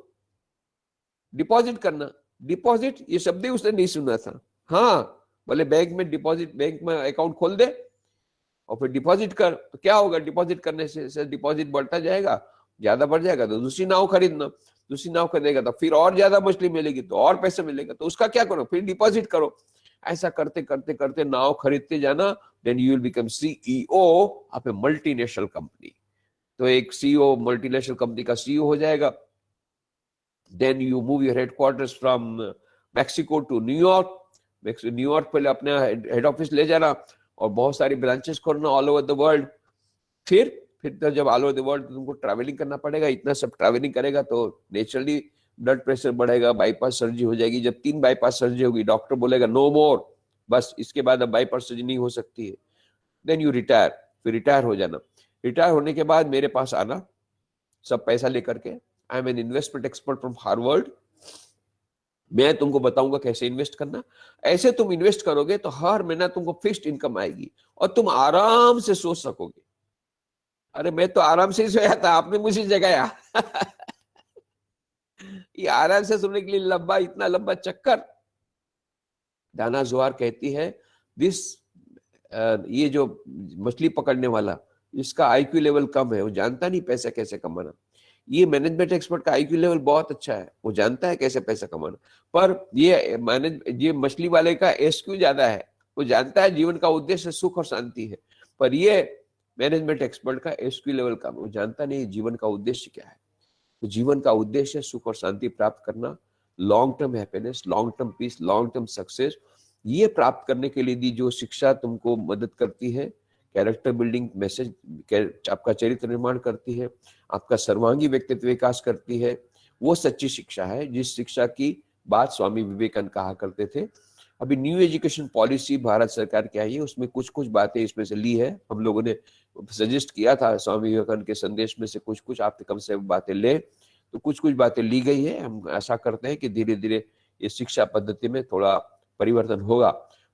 डिपॉजिट करना। डिपॉजिट ये शब्द ही उसने नहीं सुना था। हाँ, बोले बैंक में डिपॉजिट, बैंक में अकाउंट खोल दे और फिर डिपॉजिट कर, तो क्या होगा? डिपॉजिट करने से डिपॉजिट बढ़ता जाएगा, ज्यादा बढ़ जाएगा तो दूसरी नाव खरीदना, दूसरी नाव खरीदेगा तो फिर और ज्यादा मछली मिलेगी तो और पैसे मिलेगा, तो उसका क्या करो? फिर डिपॉजिट करो। ऐसा करते करते करते नाव खरीदते जाना, then you will become CEO of a multinational company. तो एक सीईओ, मल्टीनेशनल कंपनी का सीईओ हो जाएगा। Then you move your headquarters from Mexico to New York. New York पहले अपने हेड ऑफिस ले जाना और बहुत सारी ब्रांचेस खोलना ऑल ओवर द वर्ल्ड। फिर तो जब ऑल ओवर द वर्ल्ड तुमको ट्रैवलिंग करना पड़ेगा, इतना सब ट्रैवलिंग करेगा तो नेचुरली ब्लड प्रेशर बढ़ेगा, बाईपास सर्जरी हो जाएगी। जब 3 बाईपास सर्जरी होगी, डॉक्टर बोलेगा नो मोर, बस इसके बाद अब बाईपास सर्जरी नहीं हो सकती है। देन यू रिटायर, फिर रिटायर हो जाना। रिटायर होने के बाद मेरे पास आना सब पैसा लेकर के। I am an investment expert from Harvard. मैं तुमको बताऊंगा कैसे इन्वेस्ट करना। ऐसे तुम इन्वेस्ट करोगे तो हर महीना तुमको फिक्स्ड इनकम आएगी और तुम आराम से सोच सकोगे। अरे मैं तो आराम से ही सोया था, आपने मुझे जगाया। ये आराम से सोने के लिए लंबा, इतना लंबा चक्कर। दाना जोहार कहती है ये जो मछली पकड़ने वाला, इसका आईक्यू लेवल कम है, वो जानता नहीं पैसा कैसे कमाना। ये मैनेजमेंट एक्सपर्ट का आईक्यू लेवल बहुत अच्छा है, वो जानता है कैसे पैसा कमाना। पर ये मछली वाले का एसक्यू ज्यादा है, वो जानता है जीवन का उद्देश्य सुख और शांति है। पर ये मैनेजमेंट एक्सपर्ट का एसक्यू लेवल कम, वो जानता नहीं जीवन का उद्देश्य क्या है। तो जीवन का उद्देश्य सुख और शांति प्राप्त करना, long term happiness, long term peace, long term success. ये प्राप्त करने के लिए दी जो शिक्षा तुमको मदद करती है, कैरेक्टर बिल्डिंग मैसेज, आपका चरित्र निर्माण करती है, आपका सर्वांगी व्यक्तित्व विकास करती है, वो सच्ची शिक्षा है जिस शिक्षा की बात स्वामी विवेकानंद कहा करते थे। अभी न्यू एजुकेशन पॉलिसी भारत सरकार की आई है, उसमें कुछ कुछ बातें इसमें से ली है। हम लोगों ने सजेस्ट किया था स्वामी विवेकानंद के संदेश में से कुछ आप कम से बातें ले, तो कुछ बातें ली गई है। हम आशा करते हैं कि धीरे धीरे इस शिक्षा पद्धति में थोड़ा परिवर्तन होगा।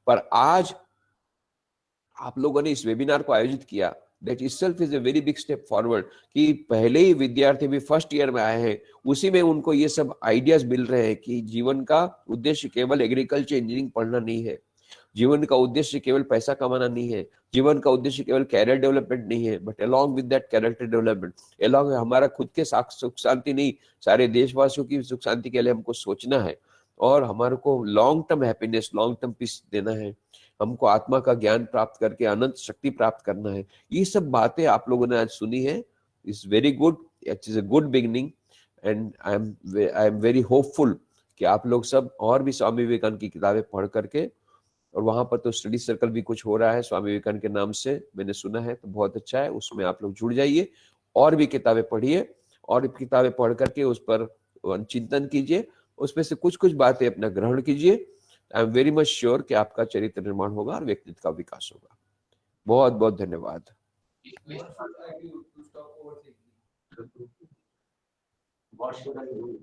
पर आज आप लोगों ने इस वेबिनार को आयोजित किया, that itself is a very big step forward, कि पहले ही विद्यार्थी भी फर्स्ट ईयर में आए हैं, उसी में उनको ये सब आइडियाज मिल रहे हैं कि जीवन का उद्देश्य केवल एग्रीकल्चर इंजीनियरिंग पढ़ना नहीं है, जीवन का उद्देश्य केवल पैसा कमाना नहीं है, जीवन का उद्देश्य केवल कैरियर डेवलपमेंट नहीं है, but along with that character development, along हमारा खुद के सुख शांति नहीं, सारे देशवासियों की सुख शांति के लिए हमको सोचना है और हमारे को long term happiness, long term peace देना है, हमको आत्मा का ज्ञान प्राप्त करके अनंत शक्ति प्राप्त करना है। ये सब बातें आप लोगों ने आज सुनी है। It's very good, it is a good beginning and I am very hopeful कि आप लोग सब और भी स्वामी विवेकानंद की किताबें पढ़ करके, और वहां पर तो स्टडी सर्कल भी कुछ हो रहा है स्वामी विवेकानंद के नाम से, मैंने सुना है, तो बहुत अच्छा है, उसमें आप लोग जुड़ जाइए और भी किताबें पढ़िए और किताबें पढ़ करके उस पर चिंतन कीजिए, उसमें से कुछ बातें अपना ग्रहण कीजिए। I am very much sure कि आपका चरित्र निर्माण होगा और व्यक्तित्व का विकास होगा। बहुत बहुत धन्यवाद। What should I do to stop overthinking? What should I do?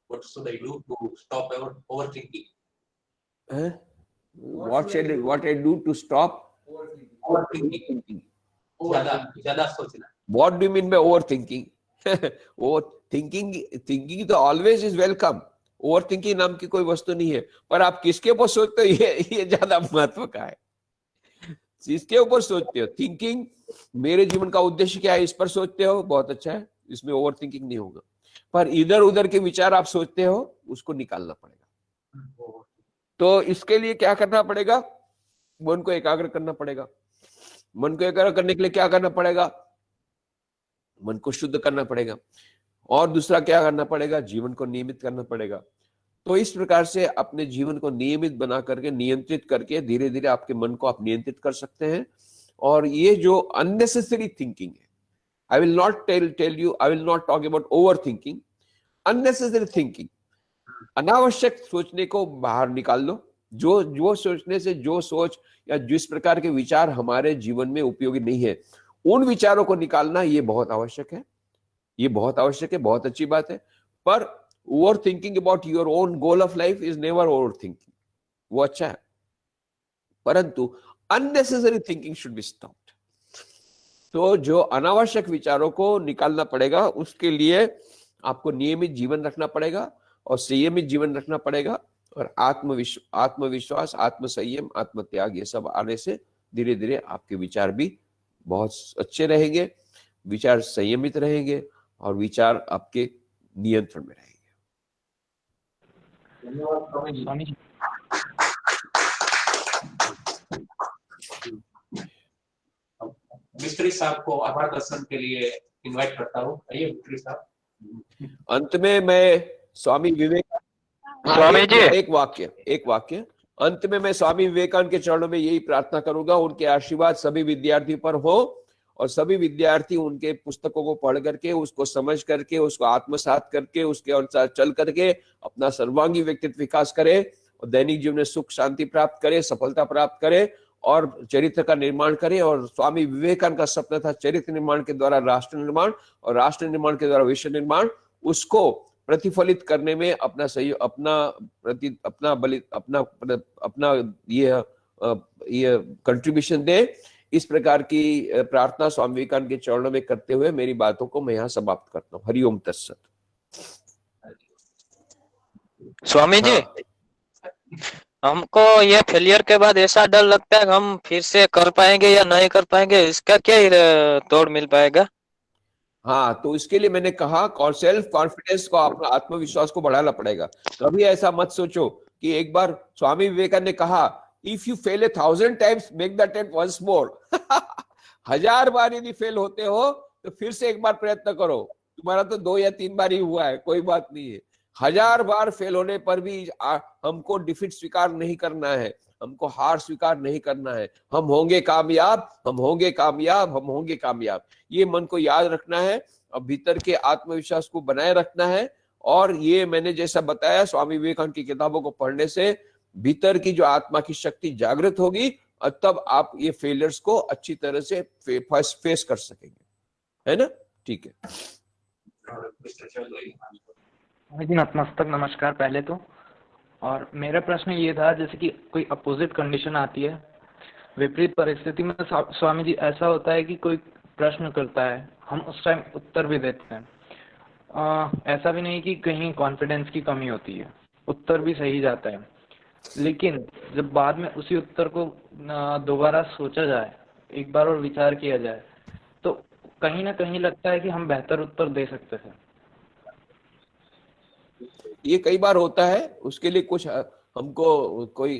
What should I do to stop overthinking? What I do to stop Overthinking. Overthinking. ज्यादा सोचना। What do you mean by overthinking? Thinking तो always is welcome. Overthinking नाम की कोई वस्तु नहीं है, पर आप किसके ऊपर सोचते हो ये ज्यादा महत्व का है। किसके ऊपर सोचते हो? थिंकिंग, मेरे जीवन का उद्देश्य क्या है, इस पर सोचते हो, बहुत अच्छा है, इसमें ओवर थिंकिंग नहीं होगा। पर इधर उधर के विचार आप सोचते हो, उसको निकालना पड़ेगा। तो इसके लिए क्या करना पड़ेगा? मन को एकाग्र करना पड़ेगा। मन को एकाग्र करने के लिए क्या करना पड़ेगा? मन को शुद्ध करना पड़ेगा। और दूसरा क्या करना पड़ेगा? जीवन को नियमित करना पड़ेगा। तो इस प्रकार से अपने जीवन को नियमित बना करके, नियंत्रित करके धीरे धीरे आपके मन को आप नियंत्रित कर सकते हैं। और ये जो अननेसेसरी थिंकिंग है, I will not tell you, I will not talk about over thinking, unnecessary thinking, अनावश्यक सोचने को बाहर निकाल लो। जो सोचने से, जो सोच या जिस प्रकार के विचार हमारे जीवन में उपयोगी नहीं है, उन विचारों को निकालना ये बहुत आवश्यक है। ये बहुत आवश्यक है, बहुत अच्छी बात है। पर over thinking about your own goal of life is never over thinking, वो अच्छा है, परंतु unnecessary thinking should be stopped. तो जो अनावश्यक विचारों को निकालना पड़ेगा, उसके लिए आपको नियमित जीवन रखना पड़ेगा और संयमित जीवन रखना पड़ेगा, और आत्मविश्वास, आत्मसंयम, आत्मत्याग, ये सब आने से धीरे धीरे आपके विचार भी बहुत अच्छे रहेंगे, विचार संयमित रहेंगे और विचार आपके नियंत्रण में रहेंगे। धन्यवाद स्वामी जी। मिस्त्री साहब को आभार दर्शन के लिए इनवाइट करता हूँ। आइए मिस्त्री साहब। अंत में मैं स्वामी स्वामी जी। एक वाक्य अंत में मैं स्वामी विवेकानंद के चरणों में यही प्रार्थना करूंगा, उनके आशीर्वाद सभी विद्यार्थी पर हो और सभी विद्यार्थी उनके पुस्तकों को पढ़ करके, उसको समझ करके, उसको आत्मसात करके, उसके अनुसार चल करके अपना सर्वांगी व्यक्तित्व विकास करे और दैनिक जीवन में सुख शांति प्राप्त करे, सफलता प्राप्त करे और चरित्र का निर्माण करे। और स्वामी विवेकानंद का सपना था चरित्र निर्माण के द्वारा राष्ट्र निर्माण और राष्ट्र निर्माण के द्वारा विश्व निर्माण, उसको प्रतिफलित करने में अपना सहयोग, अपना ये कंट्रीब्यूशन दे। इस प्रकार की प्रार्थना स्वामी विवेकानंद के चरणों में करते हुए मेरी बातों को मैं यहाँ समाप्त करता हूँ। हरिओम तत्सत। स्वामी जी, हमको ये फेलियर के बाद ऐसा डर लगता है कि हम फिर से कर पाएंगे या नहीं कर पाएंगे, इसका क्या तोड़ मिल पाएगा? हाँ, तो इसके लिए मैंने कहा और सेल्फ कॉन्फिडेंस को, अपना आत्मविश्वास को बढ़ाना पड़ेगा। कभी ऐसा मत सोचो कि एक बार स्वामी विवेकानंद ने कहा if you fail 1000 times make the attempt once more. 1000 बार यदि फेल होते हो तो फिर से एक बार प्रयत्न करो। तुम्हारा तो 2 या 3 बार ही हुआ है, कोई बात नहीं है। 1000 बार फेल होने पर भी हमको डिफीट स्वीकार नहीं करना है, हमको हार स्वीकार नहीं करना है। हम होंगे कामयाब, हम होंगे कामयाब, हम होंगे कामयाब, ये मन को याद रखना है और भीतर के आत्मविश्वास को बनाए रखना है। और ये मैंने जैसा बताया, स्वामी विवेकानंद की किताबों को पढ़ने से भीतर की जो आत्मा की शक्ति जागृत होगी और तब आप ये फेलियर्स को अच्छी तरह से फेस कर सकेंगे, है ना? ठीक है जी, नतमस्तक नमस्कार पहले तो। और मेरा प्रश्न ये था, जैसे कि कोई अपोजिट कंडीशन आती है, विपरीत परिस्थिति में स्वामी जी ऐसा होता है कि कोई प्रश्न करता है, हम उस टाइम उत्तर भी देते हैं। ऐसा भी नहीं कि कहीं कॉन्फिडेंस की कमी होती है, उत्तर भी सही जाता है, लेकिन जब बाद में उसी उत्तर को दोबारा सोचा जाए, एक बार और विचार किया जाए, तो कहीं ना कहीं लगता है कि हम बेहतर उत्तर दे सकते थे। ये कई बार होता है, उसके लिए कुछ हमको कोई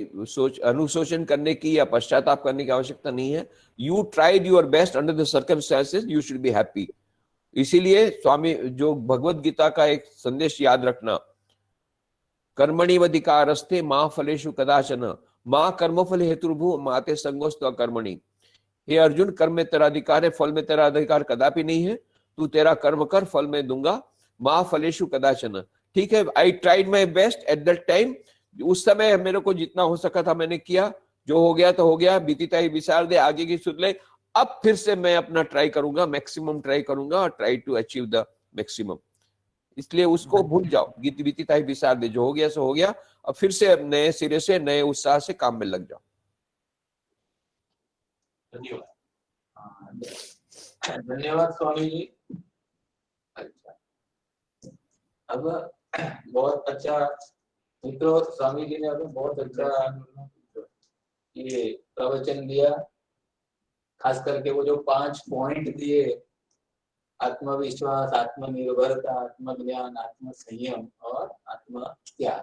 अनुशोचन करने की या पश्चाताप करने की आवश्यकता नहीं है। You tried your best under the circumstances, you should be happy. इसीलिए स्वामी जो भगवत गीता का एक संदेश याद रखना, कर्मणिवधिकारस्ते मां फलेषु कदाचन मां कर्मफल हेतुर्भु माते संगोस्तव कर्मणि। हे अर्जुन, कर्म में तेरा अधिकार है, फल में तेरा अधिकार कदापि नहीं है। तू तेरा कर्म कर, फल मैं दूंगा। मां फलेषु कदाचन, ठीक है। I tried my best at that time, उस समय मेरे को जितना हो सका था मैंने किया, जो हो गया तो हो गया, बीतीताई विसार दे, आगे की सुध ले। अब फिर से मैं अपना ट्राई करूंगा, मैक्सिमम ट्राई करूंगा और try to achieve the maximum. इसलिए उसको भूल जाओ, बीतीताई विसार दे, जो हो गया सो हो गया। अब फिर से नए सिरे से, नए उत्साह से काम में लग जाओ। धन्यवाद। धन्यवाद स्वामी जी। अच्छा, अब बहुत अच्छा मित्रों, स्वामी जी ने हमें बहुत अच्छा ये प्रवचन दिया, खास करके वो जो 5 पॉइंट दिए, आत्मविश्वास, आत्मनिर्भरता, आत्मज्ञान, आत्मसंयम और आत्मत्याग।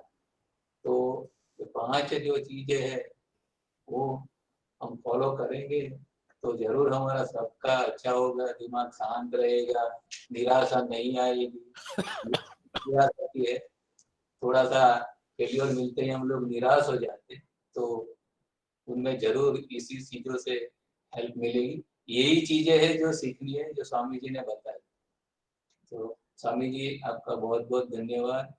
तो ये 5 जो चीजें हैं वो हम फॉलो करेंगे तो जरूर हमारा सबका अच्छा होगा, दिमाग शांत रहेगा, निराशा नहीं आएगी। निराशा की है, थोड़ा सा फेलियर मिलते ही हम लोग निराश हो जाते, तो उनमें जरूर इसी चीजों से हेल्प मिलेगी। यही चीजें हैं जो सीखनी है, जो स्वामी जी ने बताई। तो स्वामी जी आपका बहुत बहुत धन्यवाद।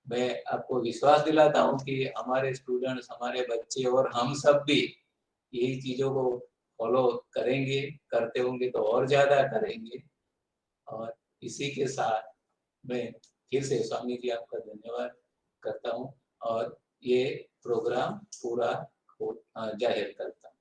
मैं आपको विश्वास दिलाता हूँ कि हमारे स्टूडेंट्स, हमारे बच्चे और हम सब भी यही चीजों को फॉलो करेंगे, करते होंगे तो और ज्यादा करेंगे। और इसी के साथ मैं फिर से स्वामी जी आपका धन्यवाद करता हूँ और ये प्रोग्राम पूरा जाहिर करता हूँ।